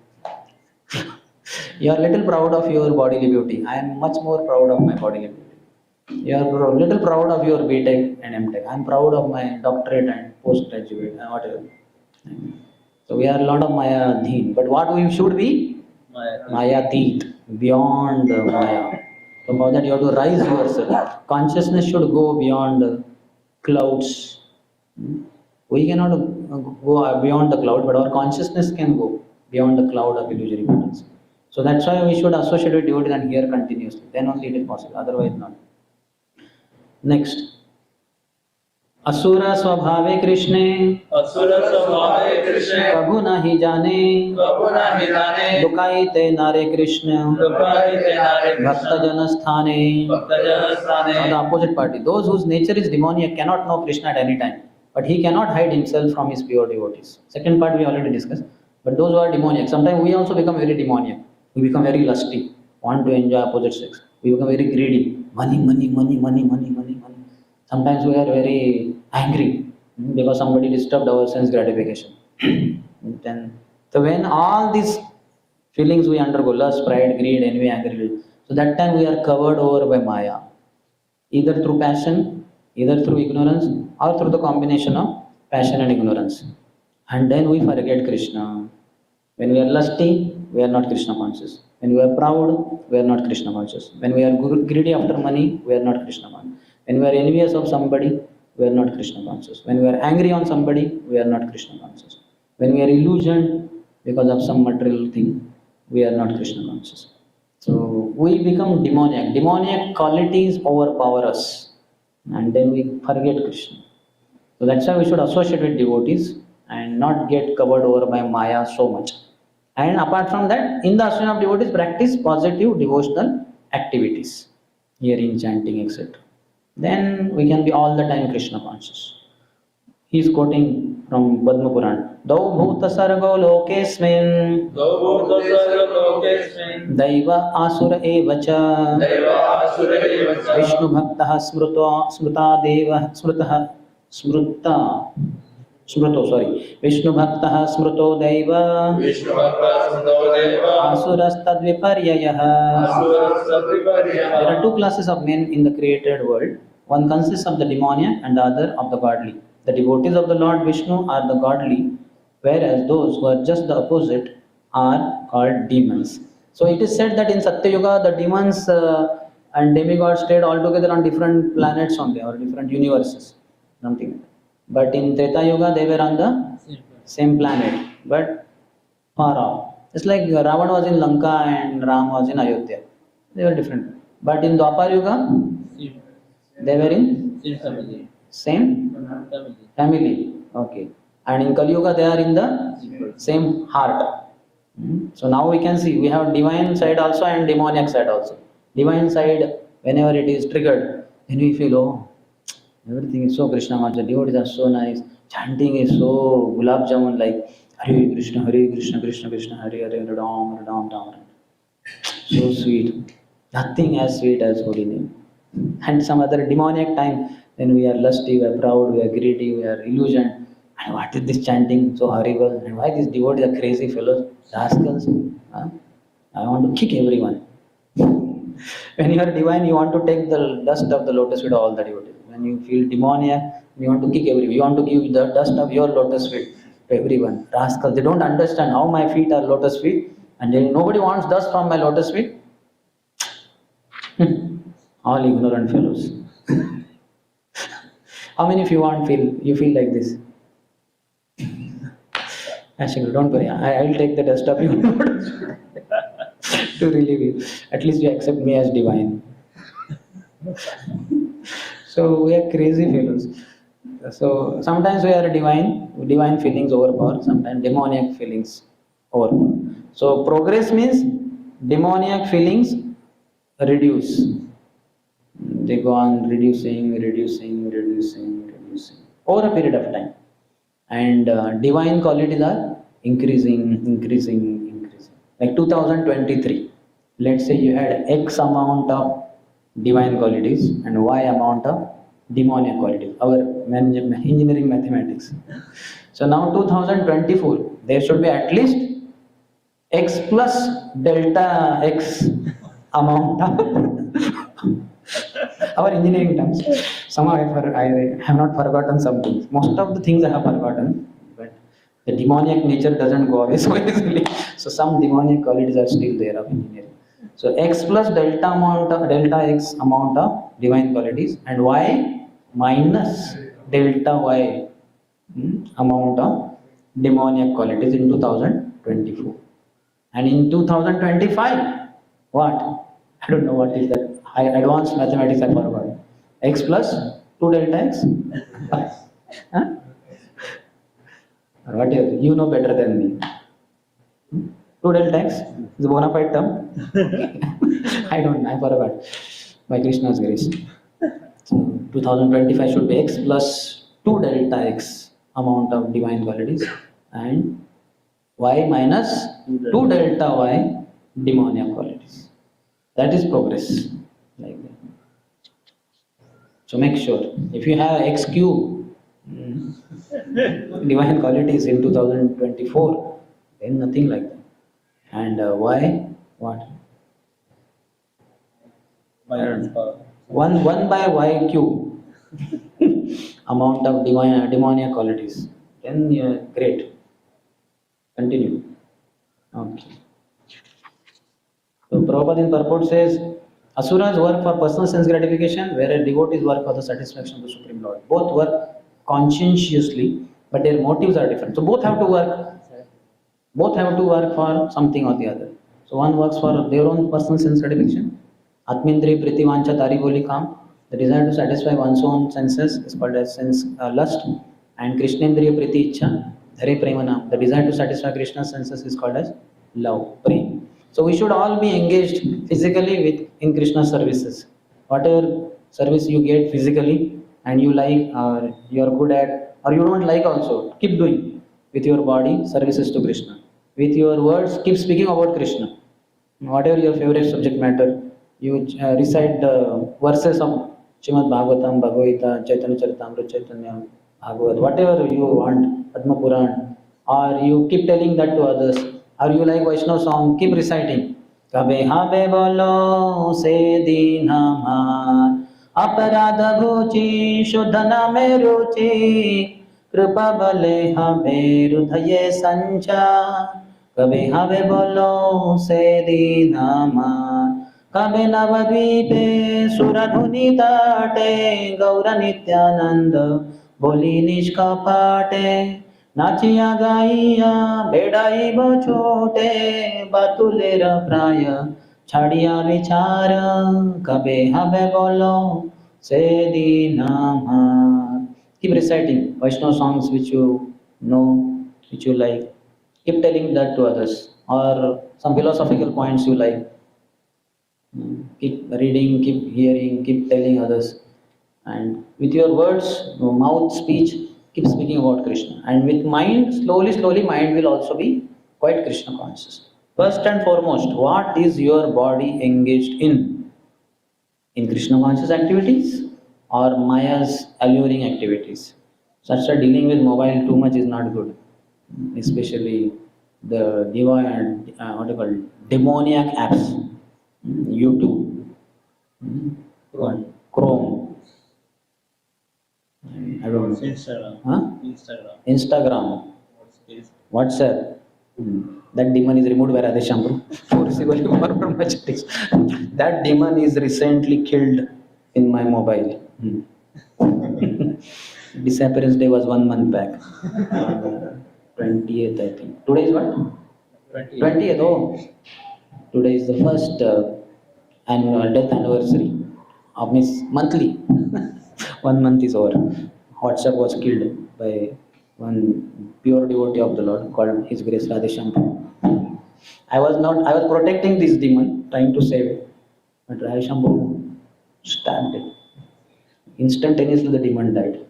You are little proud of your bodily beauty. I am much more proud of my bodily beauty. You are little proud of your BTech and MTech. I am proud of my doctorate and postgraduate and whatever. So we are a lot of Mayadhin. But what we should be? Mayatit, beyond the Maya. So for that you have to rise yourself. Consciousness should go beyond the clouds. We cannot go beyond the cloud, but our consciousness can go beyond the cloud of illusory patterns. So that's why we should associate with devotees and hear continuously. Then only it is possible. Otherwise not. Next. असुर स्वभावे कृष्णे असुर स्वभावे कृष्ण प्रभु नहीं जाने प्रभु नहीं जाने लुकाई ते नारे कृष्ण लुकाई ते नारे भक्त जन स्थाने. भक्त जन स्थाने. Now the opposite party, those whose nature is demoniac cannot know Krishna at any time, but he cannot hide himself from his pure devotees. Second part we already discussed. But those who are demoniac, sometimes we also become very demoniac. We become very lusty, want to enjoy opposite sex. We become very greedy, money, money, money, money, money, money, money. Sometimes we are very angry because somebody disturbed our sense gratification. Then, so when all these feelings we undergo, lust, pride, greed, envy, anger, so that time we are covered over by Maya, either through passion, either through ignorance, or through the combination of passion and ignorance. And then we forget Krishna. When we are lusty, we are not Krishna conscious. When we are proud, we are not Krishna conscious. When we are greedy after money, we are not Krishna conscious. When we are envious of somebody, we are not Krishna conscious. When we are angry on somebody, we are not Krishna conscious. When we are illusioned because of some material thing, we are not Krishna conscious. So we become demoniac. Demoniac qualities overpower us, and then we forget Krishna. So that's why we should associate with devotees and not get covered over by Maya so much. And apart from that, in the ashram of devotees, practice positive devotional activities, hearing, chanting, etc. Then we can be all the time Krishna conscious. He is quoting from Padma Puran. Dau bhuta sargo lokesmin गौभूत serve लोकेस्मिन् Daiva asura evacha दैव आसुर एव च Vishnu bhaktah smruta deva smrutah smruta smruto sorry Vishnu bhaktah smruto deva Vishnu भक्त संतो देव asurastad viparyayah. असुर सत्विपर्यः. There are two classes of men in the created world. One consists of the demoniac and the other of the godly. The devotees of the Lord Vishnu are the godly, whereas those who are just the opposite are called demons. So it is said that in Satya Yuga, the demons and demigods stayed all together on different planets only or different universes, something like that. But in Treta Yuga, they were on the same planet, but far off. It's like Ravan was in Lanka and Ram was in Ayodhya. They were different. But in Dwapar Yuga, Same, they were in same family. same Family. family. Okay. And in Kali Yuga, they are in the Equal. same heart. So now we can see we have divine side also and demoniac side also. Divine side, whenever it is triggered, then we feel, oh, everything is so Krishna Macha, devotees are so nice, chanting is so gulab jamun like Hare Krishna, Krishna Krishna, Hare Hare, Ram, Ram, Ram. So sweet. Nothing as sweet as holy name. And some other demoniac time, then we are lusty, we are proud, we are greedy, we are illusioned. And what is this chanting so horrible? And why these devotees are crazy fellows, rascals? Huh? I want to kick everyone. When you are divine, you want to take the dust of the lotus feet of all the devotees. When you feel demoniac, you want to kick everyone. You want to give the dust of your lotus feet to everyone. Rascals, they don't understand how my feet are lotus feet, and then nobody wants dust from my lotus feet. All ignorant fellows. How many of you feel like this? Actually, don't worry. I'll take the dust of you to relieve you. At least you accept me as divine. So we are crazy fellows. So sometimes we are divine feelings overpower, sometimes demoniac feelings overpower. So progress means demoniac feelings reduce. They go on reducing over a period of time. And divine qualities are increasing. Like 2023, let's say you had X amount of divine qualities and Y amount of demoniac qualities, our engineering mathematics. So now 2024, there should be at least X plus delta X amount of our engineering terms. Somehow I have not forgotten some things. Most of the things I have forgotten, but the demoniac nature doesn't go away so easily. So some demoniac qualities are still there of engineering. So X plus delta X amount of divine qualities and Y minus delta Y amount of demoniac qualities in 2024. And in 2025, what? I don't know what is that. Advanced mathematics I forgot. X plus 2 delta X? Huh? Or what is, you know better than me. 2 delta X is a bona fide term. I don't know, I forgot. By Krishna's grace. So 2025 should be X plus 2 delta X amount of divine qualities and Y minus 2 delta Y demoniac qualities. That is progress. Like that. So make sure if you have X cube divine qualities in 2024, then nothing like that. And Y what? One by Y cube amount of demoniac qualities. Then great. Continue. Okay. So Prabhupada in purport says, Asuras work for personal sense gratification, whereas devotees work for the satisfaction of the Supreme Lord. Both work conscientiously, but their motives are different. So both have to work. Both have to work for something or the other. So one works for their own personal sense gratification. Atmindri priti vancha tari boli kam. The desire to satisfy one's own senses is called as sense lust. And Krishnendriya priti ichha, dhare premanam. The desire to satisfy Krishna's senses is called as love, prem. So we should all be engaged physically in Krishna's services. Whatever service you get physically and you like or you are good at or you don't like also, keep doing. With your body, services to Krishna. With your words, keep speaking about Krishna. Whatever your favorite subject matter, you recite the verses of Srimad Bhagavatam, Bhagavad Gita, Chaitanya Charitamrita, Chaitanya, Bhagavad, whatever you want, Padma Puran, or you keep telling that to others, or you like Vaishnava song, keep reciting. Kabe habe bolo se din hamar, aparadha ghuchi, shuddhana me ruchi, कृपा बले हमें हृदय संचार, कभी हमें बोलो से दीनामा, कभी नवद्वीपे सुरधुनि ताटे, गौर नित्यानंद बोली निष्कपाटे, नाचिया गाइया बेड़ाई बो छोटे, बातुलेर प्राय छाड़िया विचार, कभी हमें बोलो से दीनामा. Keep reciting Vaishnava songs which you know, which you like. Keep telling that to others. Or some philosophical points you like. Keep reading, keep hearing, keep telling others. And with your words, mouth, speech, keep speaking about Krishna. And with mind, slowly, mind will also be quite Krishna conscious. First and foremost, what is your body engaged in? In Krishna conscious activities or Maya's alluring activities. Such a dealing with mobile too much is not good, especially the divine, what do you call it, demoniac apps, YouTube, what, Chrome, I don't know, Instagram. huh? Instagram, WhatsApp. That demon is removed by Radheshyam. That demon is recently killed in my mobile. Disappearance day was 1 month back. 20th, I think. Today is what? 20th. Oh, today is the first annual death anniversary of Miss Monthly. 1 month is over. WhatsApp was killed by one pure devotee of the Lord called His Grace Radheshyam. I was protecting this demon, trying to save it, but Radheshyam stabbed it. Instantaneously, the demon died.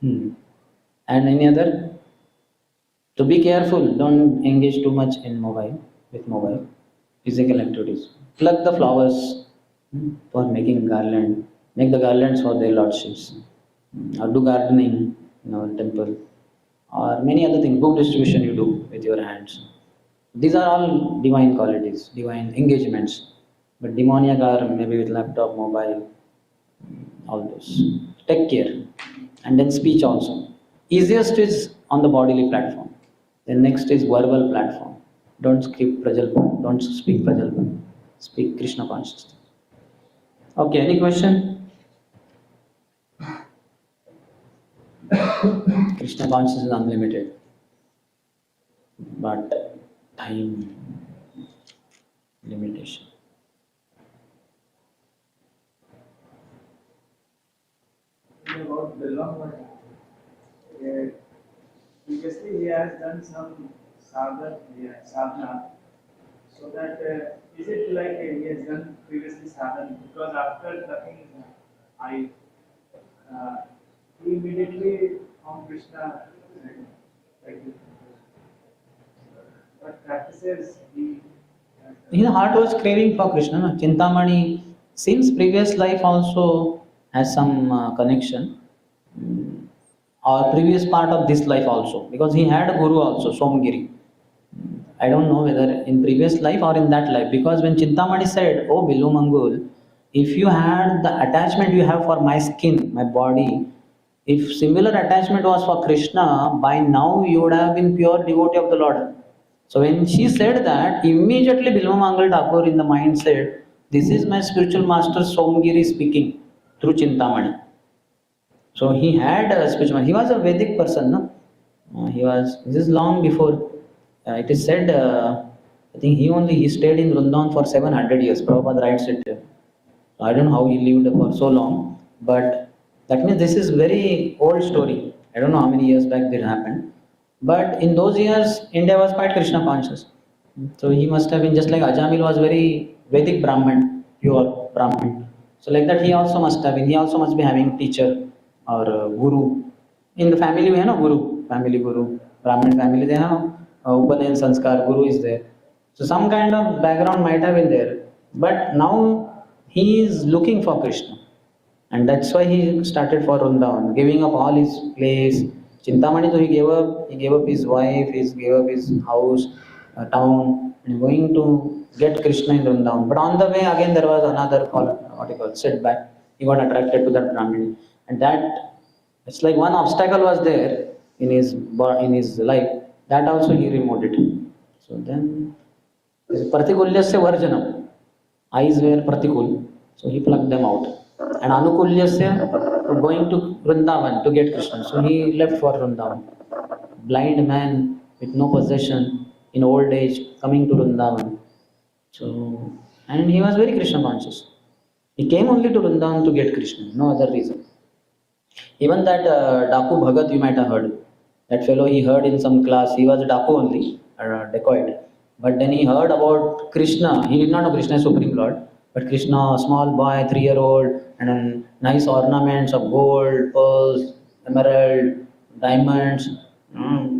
And any other? So be careful. Don't engage too much in mobile, physical activities. Pluck the flowers for making garland. Make the garlands for their lordships. Or do gardening in our temple. Or many other things. Book distribution you do with your hands. These are all divine qualities, divine engagements. But demoniac are maybe with laptop, mobile, all those. Take care. And then speech also. Easiest is on the bodily platform. Then next is verbal platform. Don't skip Prajalpa. Don't speak Prajalpa. Speak Krishna consciousness. Okay, any question? Krishna consciousness is unlimited. But time limitation. About Bilwam, previously he has done some sadhana, so that is it like he has done previously sadhana, because after touching I, uh, he immediately found Krishna, like what practices he has His done. heart was craving for Krishna. No? Chintamani, since previous life also has some connection, or previous part of this life also, because he had a guru also, Somgiri. I don't know whether in previous life or in that life, because when Chintamani said, "Oh Bilu Mangul, if you had the attachment you have for my skin, my body, if similar attachment was for Krishna, by now you would have been pure devotee of the Lord." So when she said that, immediately Bilwa Mangal Thakur in the mind said, "This is my spiritual master Somgiri speaking through Chintamani." So he had a spiritual. He was a Vedic person, no? He was. This is long before. It is said. I think he stayed in Vrindavan for 700 years. Prabhupada writes it. I don't know how he lived for so long, but that means this is very old story. I don't know how many years back it happened, but in those years India was quite Krishna conscious. So he must have been just like Ajamil was very Vedic Brahman, pure Brahman. So like that he also must have been. He also must be having teacher or guru. In the family we have no guru, family guru. Brahmin family they have Upanayan Sanskar, guru is there. So some kind of background might have been there. But now he is looking for Krishna. And that's why he started for Vrindavan, giving up all his place. Chintamani, so he gave up his wife, he gave up his house, town, and going to get Krishna in Vrindavan. But on the way, again, there was another, what you call, setback. He got attracted to that Brahmin. And that It's like one obstacle was there in his life, that also he removed it. So then, Pratikulyasya Varjanam. Eyes were Pratikul, so he plucked them out. And Anukulyasya going to Vrindavan to get Krishna. So he left for Vrindavan. Blind man with no possession in old age coming to Vrindavan. So, and he was very Krishna conscious. He came only to Vrindavan to get Krishna, no other reason. Even that Daku Bhagat you might have heard. That fellow he heard in some class, he was a Daku only, a dacoit. But then he heard about Krishna. He did not know Krishna is Supreme Lord. But Krishna, a small boy, 3-year-old, and then nice ornaments of gold, pearls, emerald, diamonds,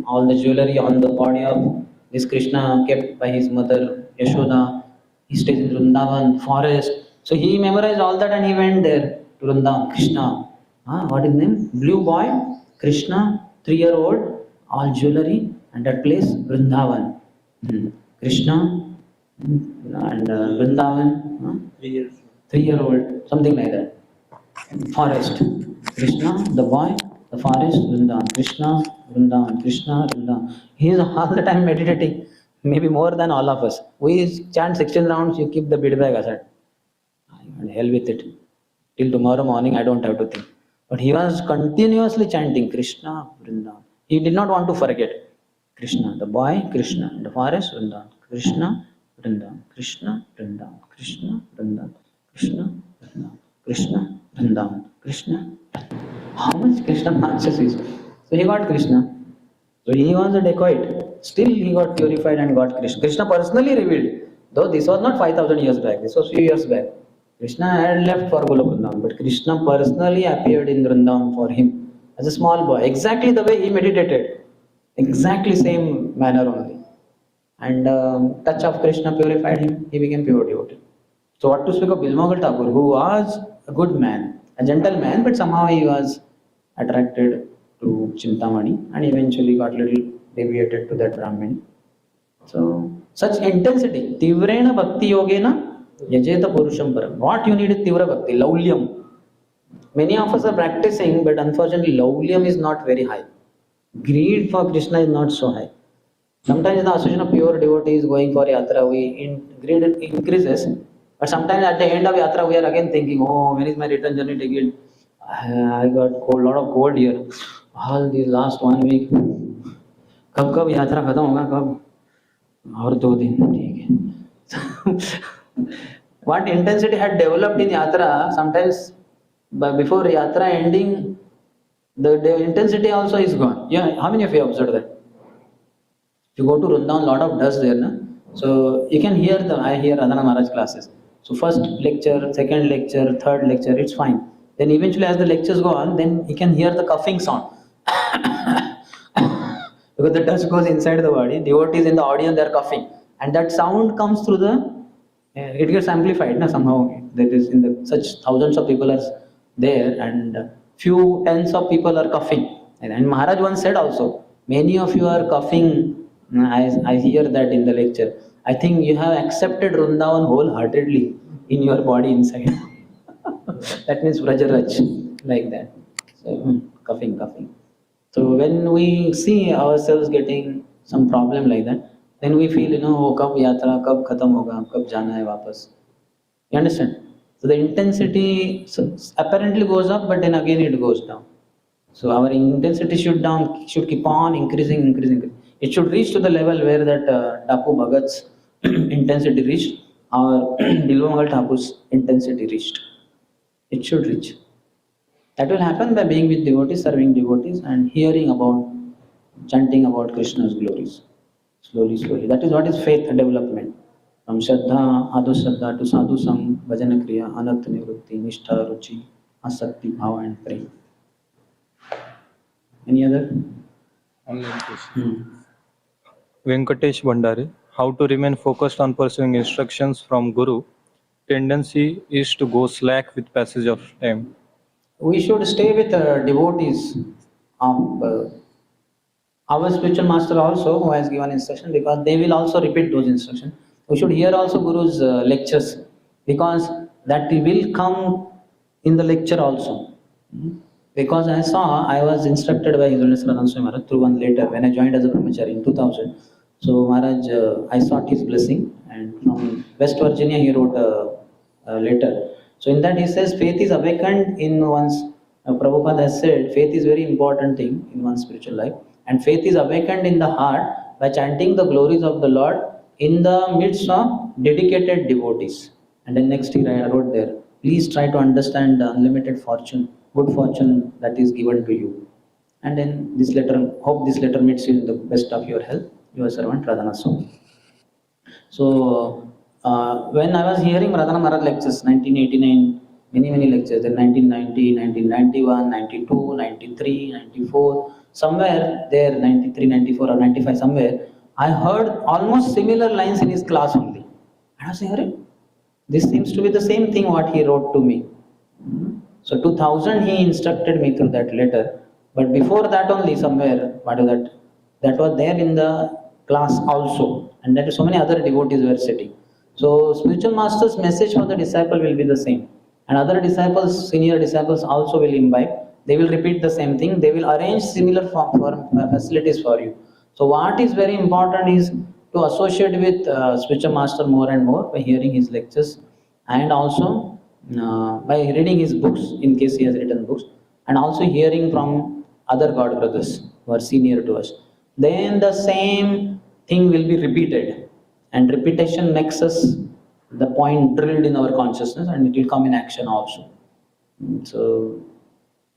all the jewelry on the body of this Krishna kept by his mother Yashoda. He stays in Vrindavan, forest. So he memorized all that and he went there to Vrindavan. Krishna. What is his name? Blue boy, Krishna, 3-year-old, all jewelry, and that place, Vrindavan. Krishna and Vrindavan, 3 years. 3-year-old, something like that. Forest. Krishna, the boy, the forest, Vrindavan. Krishna, Vrindavan. Krishna, Vrindavan. He is all the time meditating, maybe more than all of us. We chant 16 rounds, you keep the bead bag aside. Hell with it. Till tomorrow morning, I don't have to think. But he was continuously chanting Krishna, Vrindavan. He did not want to forget. Krishna, the boy, Krishna, in the forest, Vrindavan. Krishna, Vrindavan. Krishna, Vrindavan. Krishna, Vrindavan. Krishna, Vrindavan. Krishna, Vrindavan. Krishna. How much Krishna conscious is? So he got Krishna. So he was a dacoit. Still he got purified and got Krishna. Krishna personally revealed. Though this was not 5,000 years back. This was few years back. Krishna had left for Vrindavan, but Krishna personally appeared in Vrindavan for him as a small boy, exactly the way he meditated, exactly same manner only. And touch of Krishna purified him, he became pure devotee. So what to speak of Bilmogal Thakur, who was a good man, a gentleman, but somehow he was attracted to Chintamani and eventually got little deviated to that Brahmin. So such intensity, Tivrena Bhakti Yogena Yajeta Purusham Param. What you need is Tivra Bhakti, Laulyam. Many of us are practicing, but unfortunately Laulyam is not very high. Greed for Krishna is not so high. Sometimes in the association of pure devotees going for yatra, greed increases. But sometimes at the end of yatra, we are again thinking, oh, when is my return journey ticket? I got a lot of cold here. All these last 1 week. कब यात्रा खत्म होगा कब और 2 दिन ठीक है. What intensity had developed in yatra, sometimes before yatra ending, the intensity also is gone. Yeah, how many of you observed that? If you go to Vrindavan, lot of dust there, na? So you can hear I hear Radhana Maharaj classes. So first lecture, second lecture, third lecture, it's fine. Then eventually as the lectures go on, then you can hear the coughing sound. Because the dust goes inside the body, devotees in the audience, they are coughing. And that sound comes through it gets amplified somehow. That is such thousands of people are there and few tens of people are coughing. And Maharaj once said also, many of you are coughing. I hear that in the lecture. I think you have accepted Vrindavan wholeheartedly in your body inside. That means Vrajaraj, like that. So coughing. So when we see ourselves getting some problem like that, then we feel, kab yatra, kab khatam hoga, kab jana hai wapas. You understand? So the intensity apparently goes up, but then again it goes down. So our intensity should keep on increasing. It should reach to the level where that Daku Bhagat's intensity reached, or Dilwangal Thakur's intensity reached. It should reach. That will happen by being with devotees, serving devotees, and chanting about Krishna's glories. Slowly. That is what is faith development. From Shraddha, Adhu Shraddha to Sadhu Sam, Bhajana Kriya, Anartha Nivrutti, Nishtha, Ruchi, Asakti, Bhava and Prema. Any other? Online question. Venkatesh Bhandari, how to remain focused on pursuing instructions from Guru? Tendency is to go slack with passage of time. We should stay with devotees of our spiritual master also, who has given instruction, because they will also repeat those instructions. We should hear also Guru's lectures, because that will come in the lecture also. Because I was instructed by His Holiness Radhanswami Maharaj through one letter when I joined as a brahmachari in 2000. So Maharaj, I sought his blessing, and from West Virginia he wrote a letter. So in that he says faith is awakened in one's. Prabhupada has said faith is very important thing in one's spiritual life, and faith is awakened in the heart by chanting the glories of the Lord in the midst of dedicated devotees. And then next he wrote there, please try to understand the unlimited fortune, good fortune that is given to you. And then this letter, hope this letter meets you in the best of your health. Your servant Radhanath Swami. So when I was hearing Radhana Maharaj lectures, 1989, many lectures, then 1990, 1991, 92, 93, 94, somewhere there, 93, 94 or 95, somewhere, I heard almost similar lines in his class only. And I was saying, "Arey, this seems to be the same thing what he wrote to me." So 2000 he instructed me through that letter, but before that only somewhere, what is that? That was there in the class also, and that so many other devotees were sitting. So spiritual master's message for the disciple will be the same, and other disciples, senior disciples also will imbibe. They will repeat the same thing. They will arrange similar facilities for you. So what is very important is to associate with spiritual master more and more by hearing his lectures, and also by reading his books in case he has written books, and also hearing from other god brothers who are senior to us. Then the same thing will be repeated, and repetition makes us the point drilled in our consciousness, and it will come in action also. So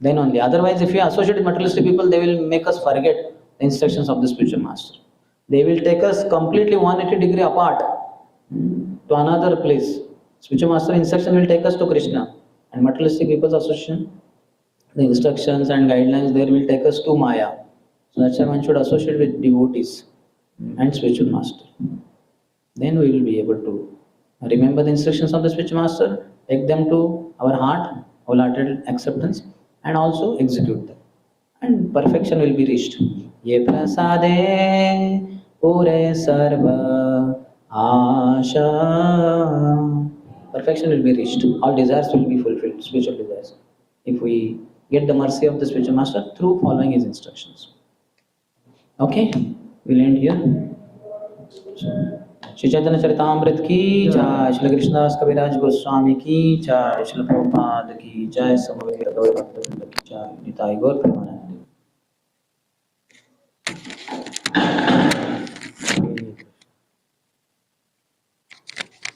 then only. Otherwise, if you associate with materialistic people, they will make us forget the instructions of the spiritual master. They will take us completely 180-degree apart to another place. Spiritual master instruction will take us to Krishna, and materialistic people's association, the instructions and guidelines there will take us to Maya. So that's why one should associate with devotees and spiritual master. Then we will be able to remember the instructions of the spiritual master, take them to our heart, wholehearted acceptance, and also execute them. And perfection will be reached. Ye prasade pure sarva asha. Perfection will be reached. All desires will be fulfilled, spiritual desires, if we get the mercy of the spiritual master through following his instructions. Okay, we'll end here. Shri Chaitanya Charitamrita की जय, श्री कृष्णदास कविराज गोस्वामी की जय, श्री प्रभुपाद की जय, समवेत गौर भक्तवृंद की जय, निताई गौर प्रेमानंद।